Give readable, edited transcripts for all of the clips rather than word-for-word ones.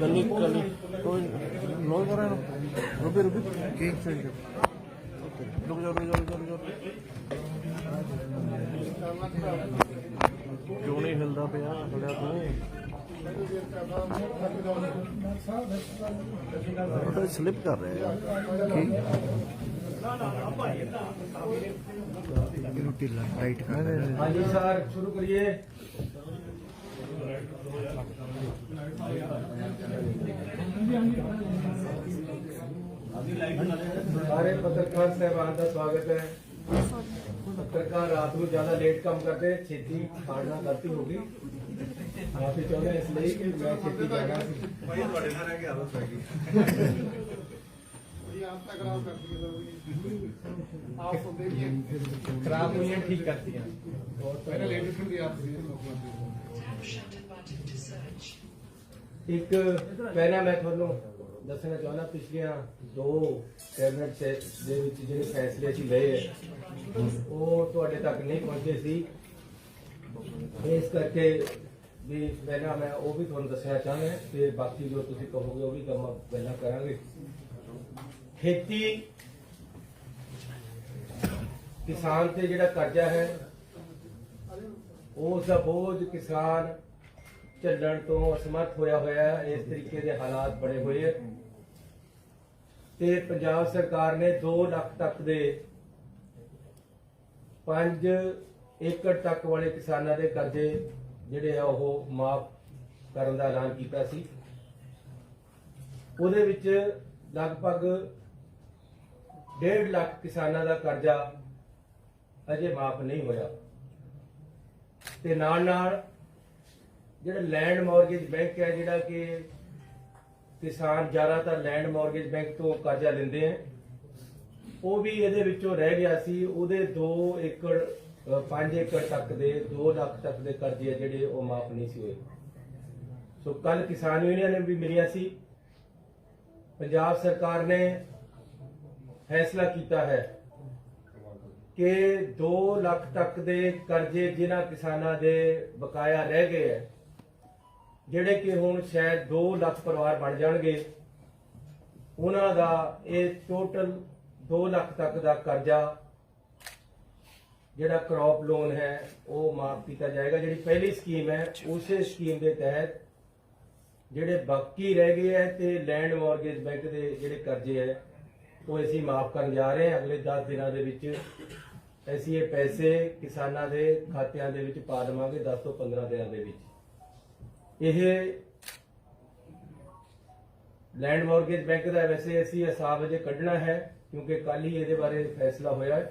कली कली कोई लो कर रहे रुपये रुपये केक सेंड कर रुक जाओ क्यों नहीं हिलता पिया खड़ा तू स्लिप कर रहे हैं रोटी लाइट कर रहे हैं। हाँ जी सर शुरू करिए। सारे पत्रकार साहबान का स्वागत है। पत्रकार रात को ज्यादा लेट काम करते छेती खाना गलती होगी आप ही चाहते हैं इसलिए कि मैं छेती जाना खराब हुई है ठीक करती है एक पहला मैं थोनों दसना चाहना पिछलियां दो कैबिनेट ਦੇ ਵਿੱਚ ਜਿਹੜੇ ਫੈਸਲੇ ਅਸੀਂ ਲਏ ਉਹ ਤੁਹਾਡੇ ਤੱਕ ਨਹੀਂ ਪਹੁੰਚੇ ਸੀ ਇਸ ਕਰਕੇ ਵੀ ਪਹਿਲਾਂ ਮੈਂ ਉਹ ਵੀ ਤੁਹਾਨੂੰ ਦੱਸਣਾ ਚਾਹੁੰਦਾ ਤੇ ਬਾਕੀ ਜੋ ਤੁਸੀਂ ਕਹੋਗੇ ਉਹ ਵੀ ਕੰਮ ਪਹਿਲਾਂ ਕਰਾਂਗੇ। ਖੇਤੀ किसान से जिहड़ा कर्जा है उसका बोझ किसान झल्लण तो असमर्थ होया होया है। इस तरीके के हालात बने हुए है ते पंजाब सरकार ने 2 लाख तक दे 5 एकड़ तक वाले किसानों के कर्जे जिहड़े आ ओह माफ करन दा ऐलान कीता सी। उहदे विच लगभग 1.5 लाख किसानों का कर्जा अजे माफ नहीं होया ते नाल नाल जिहड़ा लैंड मॉर्गेज बैंक है जिहड़ा कि किसान ज्यादातर लैंड मॉर्गेज बैंक तो कर्जा लेंदे हैं वो भी इहदे विचों रह गया सी। उहदे 2 एकड़ 5 एकड़ तक दे 2 लाख तक दे कर्जे जिहड़े वो माफ नहीं सी होए। सो कल किसान यूनियन ने भी मिलिया सी। पंजाब सरकार ने फैसला किया है कि 2 लाख तक दे कर्जे जिन्हां किसानां दे बकाया रह गए है जिहड़े कि हुण शायद 2 लाख परिवार बन जाणगे उन्हां दा ये टोटल 2 लाख तक दा कर्जा जिहड़ा क्रॉप लोन है वो माफ किया जाएगा। जिहड़ी पहली स्कीम है उस स्कीम के तहत जिहड़े बाकी रह गए है ते लैंड मॉर्गेज बैंक के जिहड़े कर्जे है वो असीं माफ करन जा रहे हैं। अगले 10 दिनों के विच ਅਸੀਂ ਇਹ ਪੈਸੇ ਕਿਸਾਨਾਂ ਦੇ ਖਾਤਿਆਂ ਦੇ ਵਿੱਚ ਪਾ ਦੇਵਾਂਗੇ 10 ਤੋਂ 15 ਦਿਨਾਂ ਦੇ ਵਿੱਚ। ਇਹ लैंड मॉर्गेज बैंक का वैसे ਅਸੀਂ ਹਿਸਾਬ ਅਜੇ ਕੱਢਣਾ ਹੈ क्योंकि कल ही ਇਹਦੇ ਬਾਰੇ फैसला होया है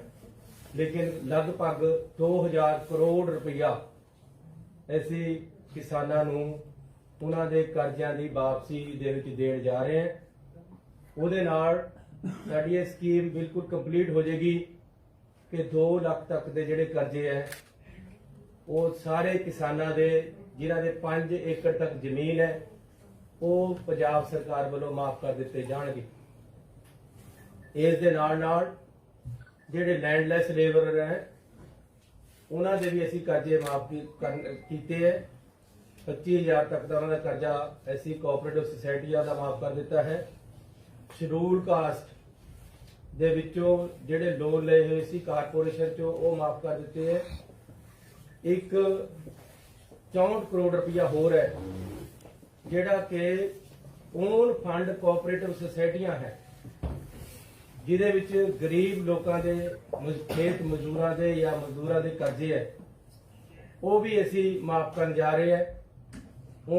लेकिन लगभग 2000 करोड़ रुपया ਅਸੀਂ ਕਿਸਾਨਾਂ ਨੂੰ ਉਹਨਾਂ ਦੇ ਕਰਜ਼ਿਆਂ ਦੀ ਵਾਪਸੀ ਦੇ ਵਿੱਚ ਦੇਣ ਜਾ ਰਹੇ ਹਾਂ। ਉਹਦੇ ਨਾਲ ਸਾਡੀ ਇਹ ਸਕੀਮ ਬਿਲਕੁਲ ਕੰਪਲੀਟ ਹੋ ਜਾਏਗੀ कि 2 लाख तक के जिहड़े कर्जे है वो सारे किसानां दे जिन्हां दे 5 एकड़ तक जमीन है वो पंजाब सरकार वालों माफ कर दिते जाणगे। इस दे नाल जिहड़े लैंडलैस लेबरर है उन्हां दे भी असीं कर्जे माफ कीते है। 25,000 तक का उन्हां दा कर्जा ऐसी कोऑपरेटिव सोसाइटियां दा माफ कर दिता है। शेड्यूल कास्ट दे विचों जिहड़े लोन लए हुए सी कारपोरेशन चों वो माफ कर दिते है। एक 64 करोड़ रुपया होर है जिहड़ा कि ओन फंड कोऑपरेटिव सोसाइटियां है जिहदे विच गरीब लोकां दे खेत मजदूरां दे या मजदूरां दे कर्जे है वो भी असीं माफ करन जा रहे हैं।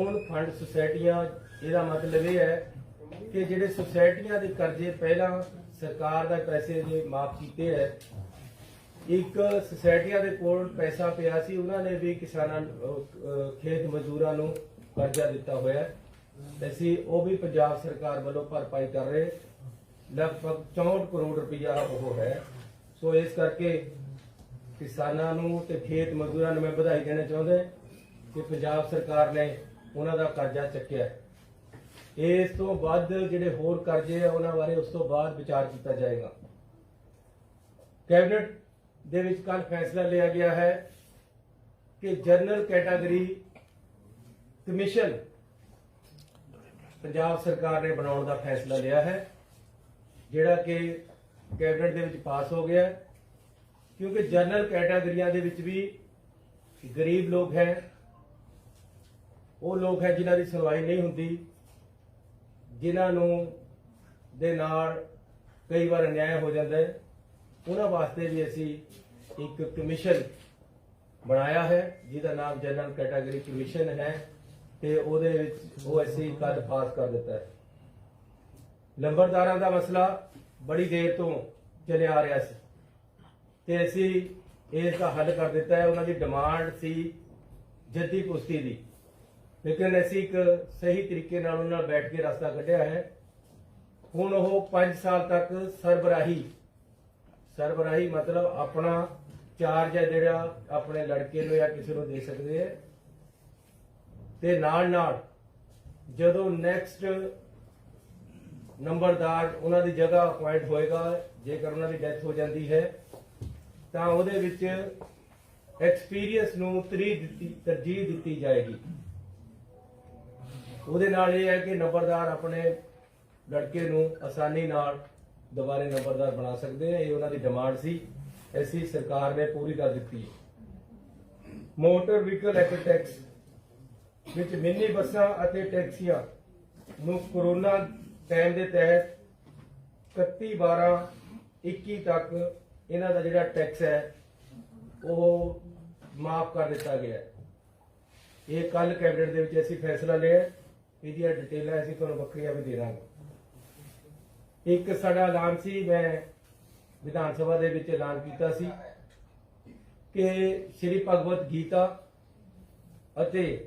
ओन फंड सोसाइटियां इहदा मतलब यह है कि जिहड़े सोसाइटियां दे कर्जे पहलां सरकार का पैसे जो माफ किए है एक सोसाइटियां दे कोल पैसा पिया सी उन्होंने भी किसानां खेत मजदूरां नूं कर्जा दिता होया ऐसी वो भी पंजाब सरकार वालों भरपाई कर रहे लगभग 64 करोड़ रुपया वो है। सो इस करके किसानां नूं ते खेत मजदूरां नूं मैं बधाई देना चाहुंदा कि पंजाब सरकार ने उन्हां दा कर्जा चुक्या है। इस तो बाद जिहड़े होर कर्जे है उन्हां बारे उस तो बाद विचार किया जाएगा। कैबिनेट दे विच कल फैसला लिया गया है कि जनरल कैटागरी ਕਮਿਸ਼ਨ ਪੰਜਾਬ ਸਰਕਾਰ ਨੇ ਬਣਾਉਣ ਦਾ ਫੈਸਲਾ ਲਿਆ ਹੈ, ਜਿਹੜਾ ਕਿ ਕੈਬਨਿਟ ਦੇ ਵਿੱਚ ਪਾਸ ਹੋ ਗਿਆ ਹੈ। ਕਿਉਂਕਿ ਜਨਰਲ ਕੈਟਾਗਰੀਆਂ ਦੇ ਵਿੱਚ ਵੀ ਗਰੀਬ ਲੋਕ ਹੈ, ਉਹ ਲੋਕ ਹੈ ਜਿਨ੍ਹਾਂ ਦੀ ਸੁਣਵਾਈ ਨਹੀਂ ਹੁੰਦੀ, ਜਿਨ੍ਹਾਂ ਨੂੰ ਦੇ ਨਾਲ ਕਈ ਵਾਰ ਅਨਿਆਏ ਹੋ ਜਾਂਦਾ ਹੈ, ਉਹਨਾਂ ਵਾਸਤੇ ਵੀ ਅਸੀਂ ਇੱਕ ਕਮਿਸ਼ਨ ਬਣਾਇਆ ਹੈ ਜਿਹਦਾ ਨਾਮ ਜਨਰਲ ਕੈਟਾਗਰੀ ਕਮਿਸ਼ਨ ਹੈ, ਤੇ ਉਹਦੇ ਵਿੱਚ ਉਹ ਅਸੀਂ ਕੱਲ ਪਾਸ ਕਰ ਦਿੱਤਾ ਹੈ। ਲੰਬੜਦਾਰਾਂ ਦਾ ਮਸਲਾ ਬੜੀ ਦੇਰ ਤੋਂ ਚੱਲਿਆ ਆ ਰਿਹਾ ਸੀ ਤੇ ਅਸੀਂ ਇਸ ਦਾ ਹੱਲ ਕਰ ਦਿੱਤਾ ਹੈ। ਉਹਨਾਂ ਦੀ ਡਿਮਾਂਡ ਸੀ ਜੱਦੀ ਕੁਸ਼ਤੀ ਦੀ, ਲੇਕਿਨ ਅਸੀਂ ਇੱਕ ਸਹੀ ਤਰੀਕੇ ਨਾਲ ਉਹਨਾਂ ਨਾਲ ਬੈਠ ਕੇ ਰਸਤਾ ਕੱਢਿਆ ਹੈ। ਹੁਣ ਉਹ 5 ਸਾਲ ਤੱਕ ਸਰਬਰਾਹੀ ਮਤਲਬ ਆਪਣਾ ਚਾਰਜ ਹੈ ਜਿਹੜਾ ਆਪਣੇ ਲੜਕੇ ਨੂੰ ਜਾਂ ਕਿਸੇ ਨੂੰ ਦੇ ਸਕਦੇ ਹੈ, ਤੇ ਨਾਲ ਜਦੋਂ ਨੈਕਸਟ ਨੰਬਰਦਾਰ ਉਹਨਾਂ ਦੀ ਜਗ੍ਹਾ ਅਪਾਇੰਟ ਹੋਏਗਾ, ਜੇਕਰ ਉਹਨਾਂ ਦੀ ਡੈਥ ਹੋ ਜਾਂਦੀ ਹੈ ਤਾਂ ਉਹਦੇ ਵਿੱਚ ਐਕਸਪੀਰੀਅੰਸ ਨੂੰ ਤਰਜੀਹ ਦਿੱਤੀ ਜਾਏਗੀ। ਉਹਦੇ ਨਾਲ ਇਹ ਹੈ ਕਿ ਨੰਬਰਦਾਰ ਆਪਣੇ ਲੜਕੇ ਨੂੰ ਆਸਾਨੀ ਨਾਲ ਦੁਬਾਰੇ ਨੰਬਰਦਾਰ ਬਣਾ ਸਕਦੇ ਆ। ਇਹ ਉਹਨਾਂ ਦੀ ਡਿਮਾਂਡ ਸੀ, ਅਸੀਂ ਸਰਕਾਰ ਨੇ ਪੂਰੀ ਕਰ ਦਿੱਤੀ ਹੈ। ਮੋਟਰ ਵਹੀਕਲ ਐਕਟ ਟੈਕਸ ਵਿੱਚ ਮਿੰਨੀ ਬੱਸਾਂ ਅਤੇ ਟੈਕਸੀਆਂ ਨੂੰ ਕੋਰੋਨਾ ਟਾਈਮ ਦੇ ਤਹਿਤ 31/12/21 ਤੱਕ ਇਹਨਾਂ ਦਾ ਜਿਹੜਾ ਟੈਕਸ ਹੈ ਉਹ ਮਾਫ ਕਰ ਦਿੱਤਾ ਗਿਆ ਹੈ। ਇਹ ਕੱਲ ਕੈਬਨਿਟ ਦੇ ਵਿੱਚ ਅਸੀਂ ਫੈਸਲਾ ਲਿਆ, ਇਹਦੀਆਂ ਡਿਟੇਲਾਂ ਅਸੀਂ ਤੁਹਾਨੂੰ ਵੱਖਰੀਆਂ ਵੀ ਦੇ ਦਾਂਗੇ। ਇੱਕ ਸਾਡਾ ਐਲਾਨ ਸੀ, ਮੈਂ ਵਿਧਾਨ ਸਭਾ ਦੇ ਵਿੱਚ ਐਲਾਨ ਕੀਤਾ ਸੀ ਕਿ ਸ਼੍ਰੀ ਭਗਵਤ ਗੀਤਾ ਅਤੇ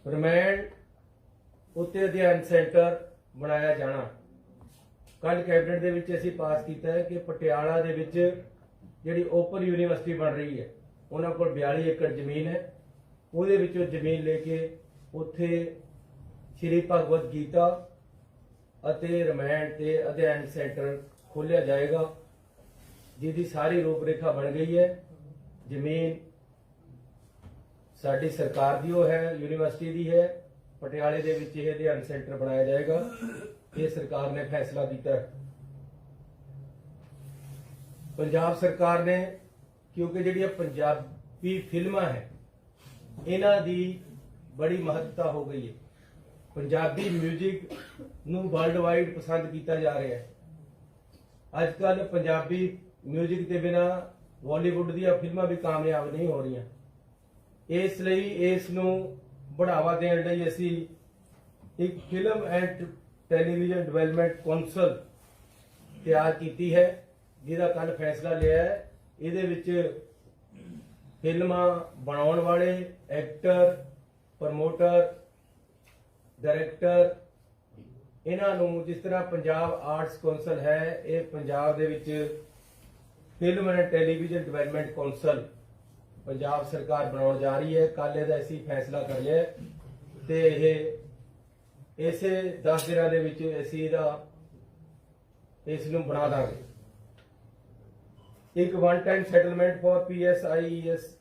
ਰਮਾਇਣ ਉੱਤੇ ਅਧਿਐਨ ਸੈਂਟਰ ਬਣਾਇਆ ਜਾਣਾ। ਕੱਲ ਕੈਬਨਿਟ ਦੇ ਵਿੱਚ ਅਸੀਂ ਪਾਸ ਕੀਤਾ ਹੈ ਕਿ ਪਟਿਆਲਾ ਦੇ ਵਿੱਚ ਜਿਹੜੀ ਓਪਨ ਯੂਨੀਵਰਸਿਟੀ ਬਣ ਰਹੀ ਹੈ, ਉਹਨਾਂ ਕੋਲ 42 ਏਕੜ ਜ਼ਮੀਨ ਹੈ, ਉਹਦੇ ਵਿੱਚੋਂ ਜ਼ਮੀਨ ਲੈ ਕੇ ਉੱਥੇ ਸ਼੍ਰੀ ਭਗਵਤ ਗੀਤਾ ਅਤੇ ਰਮਾਇਣ ਤੇ ਅਧਿਐਨ ਸੈਂਟਰ ਖੋਲ੍ਹਿਆ ਜਾਏਗਾ, ਜਿਹਦੀ ਸਾਰੀ ਰੂਪਰੇਖਾ ਬਣ ਗਈ ਹੈ। ਜ਼ਮੀਨ ਸਾਡੀ ਸਰਕਾਰ ਦੀ ਉਹ ਹੈ, ਯੂਨੀਵਰਸਿਟੀ ਦੀ ਹੈ। ਪਟਿਆਲੇ ਦੇ ਵਿੱਚ ਇਹ ਅਧਿਐਨ ਸੈਂਟਰ ਬਣਾਇਆ ਜਾਏਗਾ, ਇਹ ਸਰਕਾਰ ਨੇ ਫੈਸਲਾ ਕੀਤਾ ਹੈ। ਪੰਜਾਬ ਸਰਕਾਰ ਨੇ, ਕਿਉਂਕਿ ਜਿਹੜੀਆਂ ਪੰਜਾਬੀ ਫਿਲਮਾਂ ਹੈ ਇਹਨਾਂ ਦੀ ਬੜੀ ਮਹੱਤਤਾ ਹੋ ਗਈ ਹੈ, ਪੰਜਾਬੀ ਮਿਊਜ਼ਿਕ ਨੂੰ ਵਰਲਡ ਵਾਈਡ ਪਸੰਦ ਕੀਤਾ ਜਾ ਰਿਹਾ ਹੈ। ਅੱਜ ਕੱਲ ਪੰਜਾਬੀ ਮਿਊਜ਼ਿਕ ਦੇ ਬਿਨਾ ਬਾਲੀਵੁੱਡ ਦੀਆਂ ਫਿਲਮਾਂ ਵੀ ਕਾਮਯਾਬ ਨਹੀਂ ਹੋ ਰਹੀਆਂ। ਇਸ ਲਈ ਇਸ ਨੂੰ बढ़ावा देने ਲਈ ਅਸੀਂ ਇੱਕ film and television development council ਤਿਆਰ ਕੀਤੀ ਹੈ, ਜਿਹਦਾ ਕੱਲ ਫੈਸਲਾ ਲਿਆ ਹੈ। ਇਹਦੇ ਵਿੱਚ ਫਿਲਮਾਂ ਬਣਾਉਣ ਵਾਲੇ ਐਕਟਰ, ਪ੍ਰਮੋਟਰ, ਡਾਇਰੈਕਟਰ, ਇਹਨਾਂ ਨੂੰ ਜਿਸ ਤਰ੍ਹਾਂ ਪੰਜਾਬ ਆਰਟਸ ਕੌਂਸਲ ਹੈ, ਇਹ ਪੰਜਾਬ ਦੇ ਵਿੱਚ film and television development council Punjab ਸਰਕਾਰ ਬਣਾਉਣ ਜਾ ਰਹੀ ਹੈ। ਕੱਲ ਇਹਦਾ ਅਸੀਂ ਫੈਸਲਾ ਕਰ ਲਿਆ ਤੇ ਇਹ ਇਸੇ 10 ਦਿਨਾਂ ਦੇ ਵਿੱਚ ਅਸੀਂ ਇਸ ਨੂੰ ਬਣਾ ਦਾਂਗੇ। ਇੱਕ one time settlement for PSIES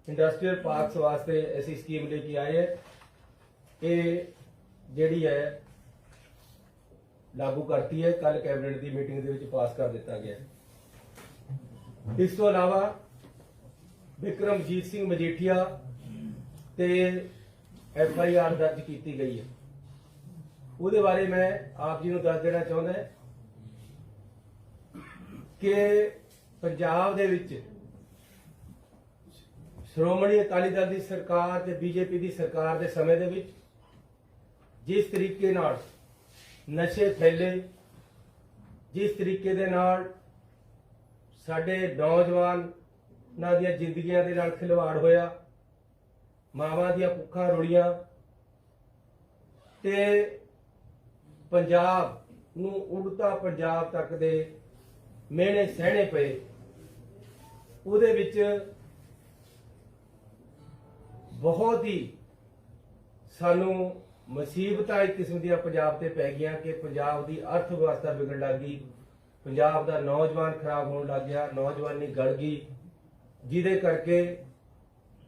industrial parks ਵਾਸਤੇ ਅਸੀਂ ਸਕੀਮ ਲੈ ਕੇ ਆਏ ਹੈ। ਇਹ ਜਿਹੜੀ ਹੈ ਲਾਗੂ ਕਰਤੀ ਹੈ, ਕੱਲ ਕੈਬਨਿਟ ਦੀ ਮੀਟਿੰਗ ਦੇ ਵਿੱਚ ਪਾਸ ਕਰ ਦਿੱਤਾ ਗਿਆ। ਇਸ ਤੋਂ ਇਲਾਵਾ ਵਿਕਰਮਜੀਤ ਸਿੰਘ ਮਜੀਠੀਆ ਤੇ FIR ਦਰਜ ਕੀਤੀ ਗਈ ਹੈ, ਉਹਦੇ ਬਾਰੇ ਮੈਂ ਆਪ ਜੀ ਨੂੰ ਦੱਸ ਦੇਣਾ ਚਾਹੁੰਦਾ ਕਿ ਪੰਜਾਬ ਦੇ ਵਿੱਚ ਸ਼੍ਰੋਮਣੀ ਅਕਾਲੀ ਦਲ ਦੀ ਸਰਕਾਰ ਤੇ BJP ਦੀ ਸਰਕਾਰ ਦੇ ਸਮੇਂ ਦੇ ਵਿੱਚ ਜਿਸ ਤਰੀਕੇ ਨਾਲ ਨਸ਼ੇ ਫੈਲੇ, ਜਿਸ ਤਰੀਕੇ ਦੇ ਨਾਲ ਸਾਡੇ ਨੌਜਵਾਨਾਂ ਦੀਆਂ ਜ਼ਿੰਦਗੀਆਂ ਦੇ ਨਾਲ ਖਿਲਵਾੜ ਹੋਇਆ, ਮਾਵਾਂ ਦੀਆਂ ਭੁੱਖਾਂ ਰੁੜੀਆਂ ਤੇ ਪੰਜਾਬ ਨੂੰ ਉੜਤਾ ਪੰਜਾਬ ਤੱਕ ਦੇ ਮਿਹਣੇ ਸਹਿਣੇ ਪਏ, ਉਹਦੇ ਵਿੱਚ ਬਹੁਤ ਹੀ ਸਾਨੂੰ ਮੁਸੀਬਤਾਂ ਇੱਕ ਕਿਸਮ ਦੀਆਂ ਪੰਜਾਬ ਤੇ ਪੈ ਗਈਆਂ ਕਿ ਪੰਜਾਬ ਦੀ ਅਰਥ ਵਿਵਸਥਾ ਵਿਗੜਨ ਲੱਗ ਗਈ, ਪੰਜਾਬ ਦਾ ਨੌਜਵਾਨ ਖਰਾਬ ਹੋਣ ਲੱਗ ਗਿਆ, ਨੌਜਵਾਨੀ ਗੜ ਗਈ, ਜਿਹਦੇ ਕਰਕੇ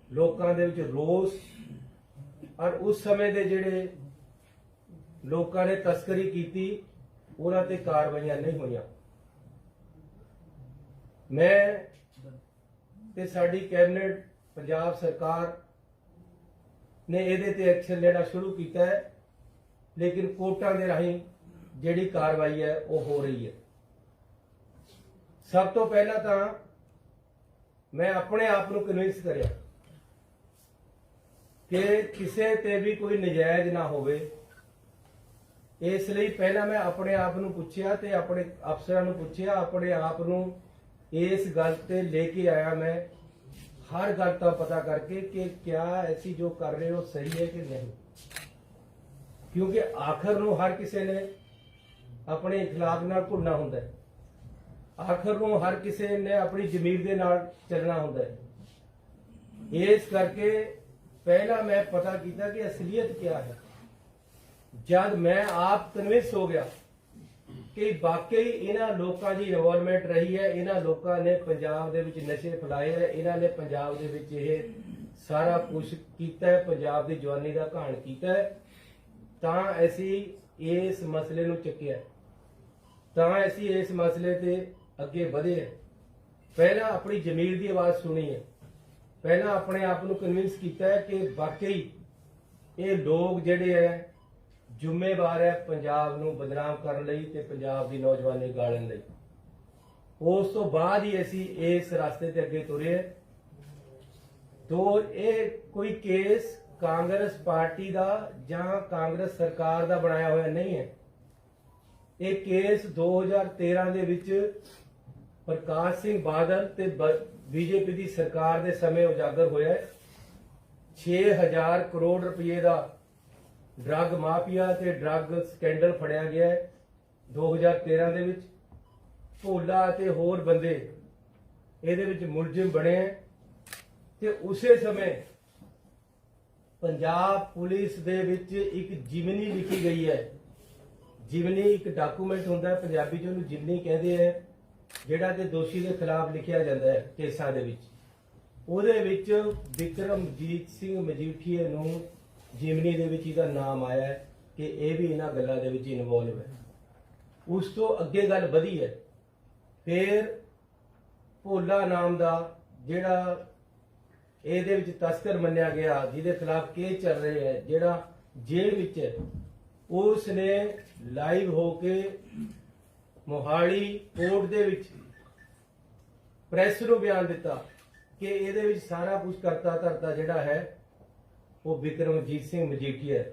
ਲੋਕਾਂ ਦੇ ਵਿੱਚ ਰੋਸ ਔਰ ਉਸ ਸਮੇਂ ਦੇ ਜਿਹੜੇ ਲੋਕਾਂ ਨੇ ਤਸਕਰੀ ਕੀਤੀ ਉਹਨਾਂ ਤੇ ਕਾਰਵਾਈਆਂ ਨਹੀਂ ਹੋਈਆਂ। ਮੈਂ ਤੇ ਸਾਡੀ ਕੈਬਨਿਟ ਪੰਜਾਬ ਸਰਕਾਰ ਨੇ ਇਹਦੇ ਤੇ ਐਕਸ਼ਨ ਲੈਣਾ ਸ਼ੁਰੂ ਕੀਤਾ ਹੈ, ਲੇਕਿਨ ਕੋਰਟਾਂ ਦੇ ਰਾਹੀਂ ਜਿਹੜੀ ਕਾਰਵਾਈ ਹੈ ਉਹ ਹੋ ਰਹੀ ਹੈ। ਸਭ ਤੋਂ ਪਹਿਲਾਂ ਤਾਂ ਮੈਂ ਆਪਣੇ ਆਪ ਨੂੰ ਕਨਵਿੰਸ ਕਰਿਆ ਕਿ ਕਿਸੇ ਤੇ ਵੀ ਕੋਈ ਨਜਾਇਜ਼ ਨਾ ਹੋਵੇ। ਇਸ ਲਈ ਪਹਿਲਾਂ ਮੈਂ ਆਪਣੇ ਆਪ ਨੂੰ ਪੁੱਛਿਆ ਤੇ ਆਪਣੇ ਅਫਸਰਾਂ ਨੂੰ ਪੁੱਛਿਆ, ਆਪਣੇ ਆਪ ਨੂੰ ਇਸ ਗੱਲ ਤੇ ਲੈ ਕੇ ਆਇਆ ਮੈਂ ਹਰ ਗੱਲ ਦਾ ਪਤਾ ਕਰਕੇ ਕਿ ਕਿਆ ਐਸੀ ਜੋ ਕਰ ਰਹੇ ਹੋ ਸਹੀ ਹੈ ਕਿ ਨਹੀਂ, ਕਿਉਂਕਿ ਆਖਰ ਨੂੰ ਹਰ ਕਿਸੇ ਨੇ ਆਪਣੇ ਇਖਲਾਕ ਨਾਲ ਘੁਲਣਾ ਹੁੰਦਾ ਹੈ, ਆਖਰ ਨੂੰ ਹਰ ਕਿਸੇ ਨੇ ਆਪਣੀ ਜ਼ਮੀਰ ਦੇ ਨਾਲ ਚੱਲਣਾ ਹੁੰਦਾ ਹੈ। ਇਸ ਕਰਕੇ ਪਹਿਲਾਂ ਮੈਂ ਪਤਾ ਕੀਤਾ ਕਿ ਅਸਲੀਅਤ ਕਿਆ ਹੈ। ਜਦ ਮੈਂ ਆਪ ਕਨਵਿੰਸ ਹੋ ਗਿਆ ਕਿ ਵਾਕਈ ਇਹਨਾਂ ਲੋਕਾਂ ਦੀ ਇਨਵੋਲਵਮੈਂਟ ਰਹੀ ਹੈ, ਇਹਨਾਂ ਲੋਕਾਂ ਨੇ ਪੰਜਾਬ ਦੇ ਵਿੱਚ ਨਸ਼ੇ ਫੈਲਾਏ ਹੈ, ਇਹਨਾਂ ਨੇ ਪੰਜਾਬ ਦੇ ਵਿੱਚ ਇਹ ਸਾਰਾ ਕੁਝ ਕੀਤਾ ਹੈ, ਪੰਜਾਬ ਦੀ ਜਵਾਨੀ ਦਾ ਘਾਣ ਕੀਤਾ ਹੈ, ਤਾਂ ਅਸੀਂ ਇਸ ਮਸਲੇ ਨੂੰ ਚੱਕਿਆ, ਤਾਂ ਅਸੀਂ ਇਸ ਮਸਲੇ ਤੇ ਅੱਗੇ ਵਧੇ ਹੈ। ਪਹਿਲਾਂ ਆਪਣੀ ਜ਼ਮੀਰ ਦੀ ਆਵਾਜ਼ ਸੁਣੀ ਹੈ, ਪਹਿਲਾਂ ਆਪਣੇ ਆਪ ਨੂੰ ਕਨਵਿੰਸ ਕੀਤਾ ਹੈ ਕਿ ਵਾਕਈ ਇਹ ਲੋਕ ਜਿਹੜੇ ਹੈ ਜ਼ਿੰਮੇਵਾਰ ਹੈ ਪੰਜਾਬ ਨੂੰ ਬਦਨਾਮ ਕਰਨ ਲਈ ਤੇ ਪੰਜਾਬ ਦੀ ਨੌਜਵਾਨੀ ਗਾਲਣ ਲਈ। ਉਸ ਤੋਂ ਬਾਅਦ ਹੀ ਅਸੀਂ ਇਸ ਰਸਤੇ ਤੇ ਅੱਗੇ ਤੁਰੇ। ਤੋਂ ਇਹ ਕੋਈ ਕੇਸ ਕਾਂਗਰਸ ਪਾਰਟੀ ਦਾ ਜਾਂ ਕਾਂਗਰਸ ਸਰਕਾਰ ਦਾ ਬਣਾਇਆ ਹੋਇਆ ਨਹੀਂ ਹੈ। ਇਹ ਕੇਸ 2013 ਦੇ ਵਿੱਚ ਪ੍ਰਕਾਸ਼ ਸਿੰਘ ਬਾਦਲ ਤੇ ਬੀਜੇਪੀ ਦੀ ਸਰਕਾਰ ਦੇ ਸਮੇਂ ਉਜਾਗਰ ਹੋਇਆ ਹੈ। 6000 ਕਰੋੜ ਰੁਪਏ ਦਾ ਡਰੱਗ ਮਾਫੀਆ ਤੇ ਡਰੱਗ ਸਕੈਂਡਲ ਫੜਿਆ ਗਿਆ ਹੈ 2013 ਦੇ ਵਿੱਚ। ਭੋਲਾ ਤੇ ਹੋਰ ਬੰਦੇ ਇਹਦੇ ਵਿੱਚ ਮੁਲਜ਼ਮ ਬਣੇ ਹੈ ਤੇ ਉਸੇ ਸਮੇਂ ਪੰਜਾਬ ਪੁਲਿਸ ਦੇ ਵਿੱਚ ਇੱਕ ਜਿਮਨੀ ਲਿਖੀ ਗਈ ਹੈ। ਜਿਮਨੀ ਇੱਕ ਡਾਕੂਮੈਂਟ ਹੁੰਦਾ ਹੈ, ਪੰਜਾਬੀ ਚ ਉਹਨੂੰ ਜਿਮਨੀ ਕਹਿੰਦੇ ਹੈ, ਜਿਹੜਾ ਕਿ ਦੋਸ਼ੀ ਦੇ ਖਿਲਾਫ ਲਿਖਿਆ ਜਾਂਦਾ ਹੈ ਕੇਸਾਂ ਦੇ ਵਿੱਚ। ਉਹਦੇ ਵਿੱਚ ਬਿਕਰਮਜੀਤ ਸਿੰਘ ਮਜੀਠੀਆ ਨੂੰ ਜਿਮਨੀ ਦੇ ਵਿੱਚ ਇਹਦਾ ਨਾਮ ਆਇਆ ਹੈ ਕਿ ਇਹ ਵੀ ਇਹਨਾਂ ਗੱਲਾਂ ਦੇ ਵਿੱਚ ਇਨਵੋਲਵ ਹੈ। ਉਸ ਤੋਂ ਅੱਗੇ ਗੱਲ ਵਧੀ ਹੈ, ਫਿਰ ਭੋਲਾ ਨਾਮ ਦਾ ਜਿਹੜਾ ਇਹਦੇ ਵਿੱਚ ਤਸਕਰ ਮੰਨਿਆ ਗਿਆ, ਜਿਹਦੇ ਖਿਲਾਫ ਕੇਸ ਚੱਲ ਰਹੇ ਹੈ, ਜਿਹੜਾ ਜੇਲ੍ਹ ਵਿੱਚ ਹੈ, ਉਸ ਨੇ ਲਾਈਵ ਹੋ ਕੇ ਮੋਹਾਲੀ ਕੋਰਟ ਦੇ ਵਿੱਚ ਪ੍ਰੈਸ ਨੂੰ ਬਿਆਨ ਦਿੱਤਾ ਕਿ ਇਹਦੇ ਵਿੱਚ ਸਾਰਾ ਕੁਝ ਕਰਤਾ ਧਰਤਾ ਜਿਹੜਾ ਹੈ ਉਹ ਬਿਕਰਮਜੀਤ ਸਿੰਘ ਮਜੀਠੀਆ ਹੈ।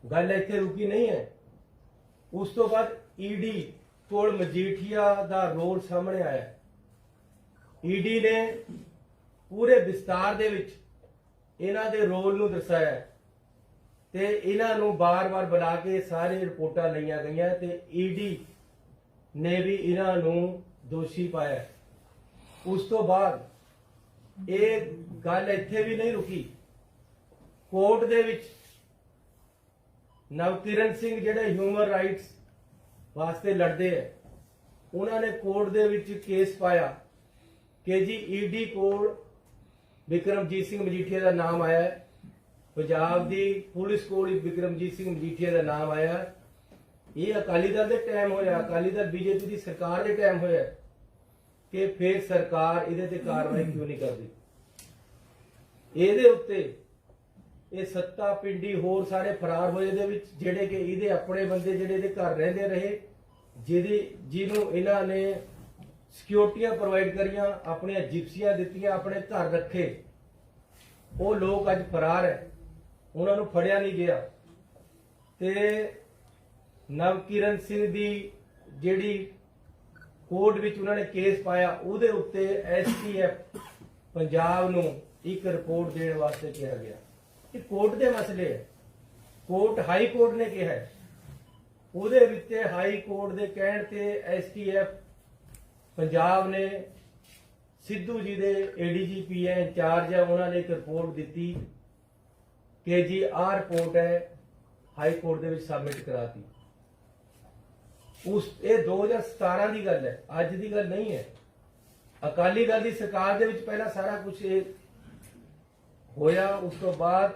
ਗੱਲ ਇੱਥੇ ਰੁਕੀ ਨਹੀਂ ਹੈ। ਉਸ ਤੋਂ ਬਾਅਦ ਈਡੀ ਕੋਲ ਮਜੀਠੀਆ ਦਾ ਰੋਲ ਸਾਹਮਣੇ ਆਇਆ। ਈਡੀ ਨੇ ਪੂਰੇ ਵਿਸਤਾਰ ਦੇ ਵਿੱਚ ਇਹਨਾਂ ਦੇ ਰੋਲ ਨੂੰ ਦਰਸਾਇਆ ਤੇ ਇਹਨਾਂ ਨੂੰ ਬਾਰ-ਬਾਰ ਬੁਲਾ ਕੇ ਸਾਰੇ ਰਿਪੋਰਟਾਂ ਲਈਆਂ ਗਈਆਂ ਤੇ ਈਡੀ ਨੇ ਵੀ ਇਹਨਾਂ ਨੂੰ ਦੋਸ਼ੀ ਪਾਇਆ। ਉਸ ਤੋਂ ਬਾਅਦ ਇਹ ਗੱਲ ਇੱਥੇ ਵੀ ਨਹੀਂ ਰੁਕੀ। ਕੋਰਟ ਦੇ ਵਿੱਚ ਨਵਕਿਰਨ ਸਿੰਘ ਜਿਹੜੇ ਹਿਊਮਨ ਰਾਈਟਸ ਵਾਸਤੇ ਲੜਦੇ ਹੈ, ਉਹਨਾਂ ਨੇ ਕੋਰਟ ਦੇ ਵਿੱਚ ਕੇਸ ਪਾਇਆ ਕਿ ਜੀ ਈਡੀ ਕੋਲ ਬਿਕਰਮਜੀਤ ਸਿੰਘ ਮਜੀਠੀਆ ਦਾ ਨਾਮ ਆਇਆ ਹੈ, ਪੰਜਾਬ ਦੀ ਪੁਲਿਸ ਕੋਲ ਬਿਕਰਮਜੀਤ ਸਿੰਘ ਮਜੀਠੀਆ ਦਾ ਨਾਮ ਆਇਆ। ਇਹ ਅਕਾਲੀ ਦਲ ਦੇ ਟਾਈਮ ਹੋਇਆ, ਅਕਾਲੀ ਦਲ ਬੀਜੇਪੀ ਦੀ ਸਰਕਾਰ ਦੇ ਟਾਈਮ ਹੋਇਆ ਕਿ ਫਿਰ ਸਰਕਾਰ ਇਹਦੇ ਤੇ ਕਾਰਵਾਈ ਕਿਉਂ ਨਹੀਂ ਕਰਦੀ। ਇਹਦੇ ਉੱਤੇ ਇਹ ਸੱਤਾ ਪਿੰਡੀ ਹੋਰ ਸਾਰੇ ਫਰਾਰ ਹੋਏ ਦੇ ਵਿੱਚ, ਜਿਹੜੇ ਕਿ ਇਹਦੇ ਆਪਣੇ ਬੰਦੇ ਜਿਹੜੇ ਇਹਦੇ ਘਰ ਰਹਿੰਦੇ ਰਹੇ, ਜਿਹਨੂੰ ਇਹਨਾਂ ਨੇ ਸਿਕਿਉਰਟੀਆਂ ਪ੍ਰੋਵਾਈਡ ਕਰੀਆਂ, ਆਪਣੀਆਂ ਜਿਪਸੀਆਂ ਦਿੱਤੀਆਂ, ਆਪਣੇ ਘਰ ਰੱਖੇ, ਉਹ ਲੋਕ ਅੱਜ ਫਰਾਰ ਹੈ, ਉਹਨਾਂ ਨੂੰ ਫੜਿਆ ਨਹੀਂ ਗਿਆ। ਤੇ ਨਵਕਿਰਨ ਸਿੰਘ ਦੀ ਜਿਹੜੀ ਕੋਰਟ ਵਿੱਚ ਉਹਨਾਂ ਨੇ ਕੇਸ ਪਾਇਆ, ਉਹਦੇ ਉੱਤੇ ਐਸਟੀਐਫ ਪੰਜਾਬ ਨੂੰ ਇੱਕ ਰਿਪੋਰਟ ਦੇਣ ਵਾਸਤੇ ਕਿਹਾ ਗਿਆ। ਇਹ ਕੋਰਟ ਦੇ ਮਸਲੇ ਹੈ, ਕੋਰਟ ਹਾਈ ਕੋਰਟ ਨੇ ਕਿਹਾ ਹੈ, ਉਹਦੇ ਵਿੱਚ ਹਾਈ ਕੋਰਟ ਦੇ ਕਹਿਣ ਤੇ ਐਸਟੀਐਫ ਪੰਜਾਬ ਨੇ ਸਿੱਧੂ ਜੀ ਦੇ ਏਡੀਜੀਪੀ ਹੈ ਇੰਚਾਰਜ ਹੈ, ਉਹਨਾਂ ਨੇ ਇੱਕ ਰਿਪੋਰਟ ਦਿੱਤੀ ਕਿ ਜੀ ਆਹ ਰਿਪੋਰਟ ਹੈ, ਹਾਈ ਕੋਰਟ ਦੇ ਵਿੱਚ ਸਬਮਿਟ ਕਰਾਤੀ। ਇਹ 2017 ਦੀ ਗੱਲ ਹੈ, ਅੱਜ ਦੀ ਗੱਲ ਨਹੀਂ ਹੈ। ਅਕਾਲੀ ਦਲ ਦੀ ਸਰਕਾਰ ਦੇ ਵਿੱਚ ਪਹਿਲਾਂ ਸਾਰਾ ਕੁਝ ਇਹ ਹੋਇਆ। ਉਸ ਤੋਂ ਬਾਅਦ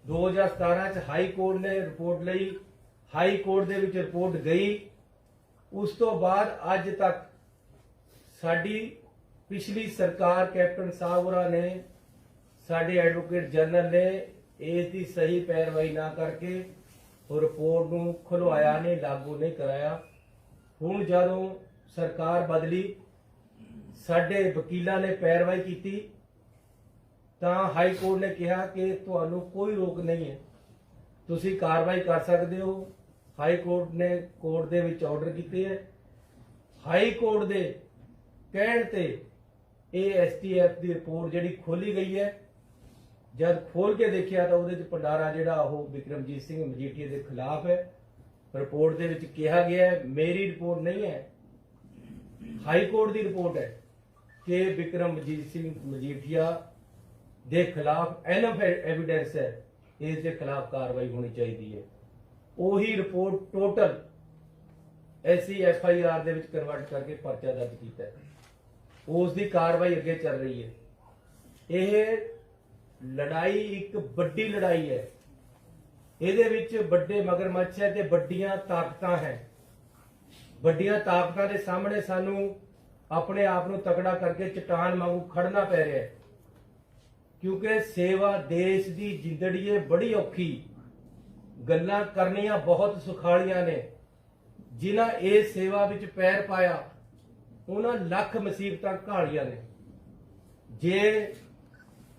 2017 ਚ ਹਾਈ ਕੋਰਟ ਨੇ ਰਿਪੋर्ट ਲਈ, ਹਾਈ ਕੋਰਟ ਦੇ ਵਿੱਚ ਰਿਪੋर्ट ਗਈ। ਉਸ ਤੋਂ ਬਾਅਦ ਅੱਜ ਤੱਕ ਸਾਡੀ ਪਿਛਲੀ ਸਰਕਾਰ ਕੈਪਟਨ ਸਾਹਿਬ ਹੋਰਾਂ ਨੇ, ਸਾਡੇ ਐਡਵੋਕੇਟ ਜਨਰਲ ਨੇ ਇਸ ਦੀ ਸਹੀ ਪੈਰਵਾਈ ਨਾ ਕਰਕੇ ਰਿਪੋर्ट ਨੂੰ ਖੁਲਵਾਇਆ ਨਹੀਂ, ਲਾਗੂ ਨਹੀਂ ਕਰਾਇਆ। ਹੁਣ ਜਦੋਂ ਸਰਕਾਰ ਬਦਲੀ, ਸਾਡੇ ਵਕੀਲਾਂ ਨੇ ਪੈਰਵਾਈ ਕੀਤੀ ਤਾਂ ਹਾਈ ਕੋਰਟ ਨੇ ਕਿਹਾ ਕਿ ਤੁਹਾਨੂੰ ਕੋਈ ਰੋਕ ਨਹੀਂ ਹੈ, ਤੁਸੀਂ ਕਾਰਵਾਈ ਕਰ ਸਕਦੇ ਹੋ। ਹਾਈ ਕੋਰਟ ਨੇ ਕੋਰਟ ਦੇ ਵਿੱਚ ਆਰਡਰ ਕੀਤੇ ਹੈ। ਹਾਈ ਕੋਰਟ ਦੇ ਕਹਿਣ ਤੇ ਇਹ ਐਸਟੀਐਫ ਦੀ ਰਿਪੋर्ट ਜਿਹੜੀ ਖੋਲੀ ਗਈ ਹੈ, ਜਦ ਖੋਲ ਕੇ ਦੇਖਿਆ ਤਾਂ ਉਹਦੇ ਚ ਭੰਡਾਰਾ ਜਿਹੜਾ ਉਹ ਬਿਕਰਮਜੀਤ ਸਿੰਘ ਮਜੀਠੀਆ ਦੇ ਖਿਲਾਫ ਹੈ। ਰਿਪੋर्ट ਦੇ ਵਿੱਚ ਕਿਹਾ ਗਿਆ ਹੈ, ਮੇਰੀ ਰਿਪੋर्ट ਨਹੀਂ ਹੈ, ਹਾਈ ਕੋਰਟ ਦੀ ਰਿਪੋर्ट ਹੈ ਕਿ ਬਿਕਰਮਜੀਤ ਸਿੰਘ ਮਜੀਠੀਆ ਦੇ ਖਿਲਾਫ ਐਨਫ ਐਵੀਡੈਂਸ ਹੈ, ਇਸ ਦੇ ਖਿਲਾਫ ਕਾਰਵਾਈ ਹੋਣੀ ਚਾਹੀਦੀ ਹੈ। ਉਹੀ ਰਿਪੋर्ट ਟੋਟਲ SCFIR ਦੇ ਵਿੱਚ ਕਨਵਰਟ ਕਰਕੇ ਪਰਚਾ ਦਰਜ ਕੀਤਾ ਹੈ। ਉਸ ਦੀ ਕਾਰਵਾਈ ਅੱਗੇ ਚੱਲ ਰਹੀ ਹੈ। ਇਹ ਲੜਾਈ ਇੱਕ ਵੱਡੀ ਲੜਾਈ ਹੈ। ਇਹਦੇ ਵਿੱਚ ਵੱਡੇ ਮਗਰਮੱਛ ਹੈ ਤੇ ਵੱਡੀਆਂ ਤਾਕਤਾਂ ਹੈ। ਵੱਡੀਆਂ ਤਾਕਤਾਂ ਦੇ ਸਾਹਮਣੇ ਸਾਨੂੰ ਆਪਣੇ ਆਪ ਨੂੰ ਤਕੜਾ ਕਰਕੇ ਚਟਾਨ ਵਾਂਗੂ ਖੜਨਾ ਪੈ ਰਿਹਾ ਹੈ, ਕਿਉਂਕਿ ਸੇਵਾ ਦੇਸ਼ ਦੀ ਜ਼ਿੰਦੜੀ ਬੜੀ ਔਖੀ, ਗੱਲਾਂ ਕਰਨੀਆਂ ਬਹੁਤ ਸੁਖਾਲੀਆਂ ਨੇ। ਜਿਨ੍ਹਾਂ ਇਹ ਸੇਵਾ ਵਿੱਚ ਪੈਰ ਪਾਇਆ ਉਹਨਾਂ ਲੱਖ ਮੁਸੀਬਤਾਂ ਘਾਲੀਆਂ ਨੇ। ਜੇ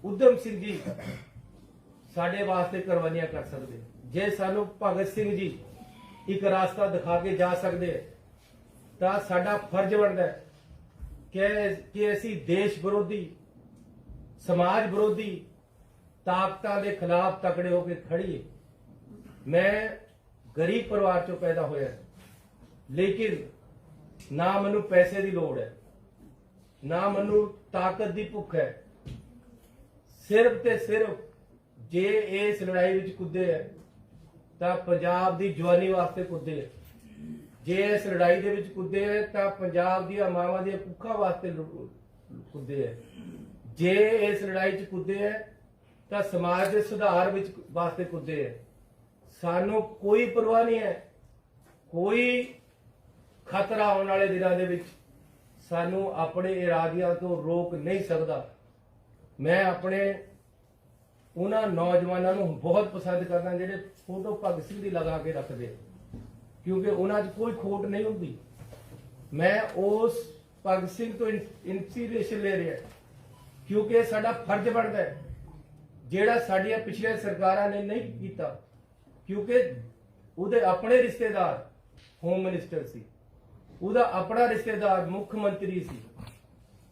ਉਦਮ ਸਿੰਘ ਜੀ ਸਾਡੇ ਵਾਸਤੇ ਕੁਰਬਾਨੀਆਂ ਕਰ ਸਕਦੇ, ਜੇ ਸਾਨੂੰ ਭਗਤ ਸਿੰਘ ਜੀ ਇੱਕ ਰਾਸਤਾ ਦਿਖਾ ਕੇ ਜਾ ਸਕਦੇ, ਤਾਂ ਸਾਡਾ ਫਰਜ਼ ਬਣਦਾ ਹੈ ਕਿ ਅਸੀਂ ਦੇਸ਼ ਵਿਰੋਧੀ, ਸਮਾਜ ਵਿਰੋਧੀ ਤਾਕਤਾਂ ਦੇ ਖਿਲਾਫ ਤਕੜੇ ਹੋ ਕੇ ਖੜੀਏ। ਮੈਂ ਗਰੀਬ ਪਰਿਵਾਰ ਚੋਂ ਪੈਦਾ ਹੋਇਆ, ਲੇਕਿਨ ਨਾ ਮੈਨੂੰ ਪੈਸੇ ਦੀ ਲੋੜ ਹੈ, ਨਾ ਮੈਨੂੰ ਤਾਕਤ ਦੀ ਭੁੱਖ ਹੈ। ਸਿਰਫ ਤੇ ਸਿਰਫ ਜੇ ਇਸ ਲੜਾਈ ਵਿੱਚ ਕੁੱਦੇ ਹੈ ਤਾਂ ਪੰਜਾਬ ਦੀ ਜਵਾਨੀ ਵਾਸਤੇ ਕੁੱਦੇ ਹੈ। ਜੇ ਇਸ ਲੜਾਈ ਦੇ ਵਿੱਚ ਕੁੱਦੇ ਹੈ ਤਾਂ ਪੰਜਾਬ ਦੀਆਂ ਮਾਵਾਂ ਦੀਆਂ ਭੁੱਖਾਂ ਵਾਸਤੇ ਕੁੱਦੇ ਹੈ। ਜੇ ਇਸ ਲੜਾਈ 'ਚ ਕੁੱਦੇ ਹੈ ਤਾਂ ਸਮਾਜ ਦੇ ਸੁਧਾਰ ਵਿੱਚ ਵਾਸਤੇ ਕੁੱਦੇ ਹੈ। ਸਾਨੂੰ ਕੋਈ ਪਰਵਾਹ ਨਹੀਂ ਹੈ, ਕੋਈ ਖਤਰਾ ਆਉਣ ਵਾਲੇ ਦਿਨਾਂ ਦੇ ਵਿੱਚ ਸਾਨੂੰ ਆਪਣੇ ਇਰਾਦਿਆਂ ਤੋਂ ਰੋਕ ਨਹੀਂ ਸਕਦਾ। ਮੈਂ ਆਪਣੇ ਉਹਨਾਂ ਨੌਜਵਾਨਾਂ ਨੂੰ ਬਹੁਤ ਪਸੰਦ ਕਰਦਾ ਜਿਹੜੇ ਫੋਟੋ ਭਗਤ ਸਿੰਘ ਦੀ ਲਗਾ ਕੇ ਰੱਖਦੇ, ਕਿਉਂਕਿ ਉਹਨਾਂ 'ਚ ਕੋਈ ਖੋਟ ਨਹੀਂ ਹੁੰਦੀ। ਮੈਂ ਉਸ ਭਗਤ ਸਿੰਘ ਤੋਂ ਇਨਸਪੀਰੇਸ਼ਨ ਲੈ ਰਿਹਾ, ਕਿਉਂਕਿ ਇਹ ਸਾਡਾ ਫਰਜ਼ ਬਣਦਾ ਹੈ ਜਿਹੜਾ ਸਾਡੀਆਂ ਪਿਛਲੀਆਂ ਸਰਕਾਰਾਂ ਨੇ ਨਹੀਂ ਕੀਤਾ। ਕਿਉਂਕਿ ਉਹਦੇ ਆਪਣੇ ਰਿਸ਼ਤੇਦਾਰ ਹੋਮ ਮਿਨਿਸਟਰ ਸੀ, ਉਹਦਾ ਆਪਣਾ ਰਿਸ਼ਤੇਦਾਰ ਮੁੱਖ ਮੰਤਰੀ ਸੀ,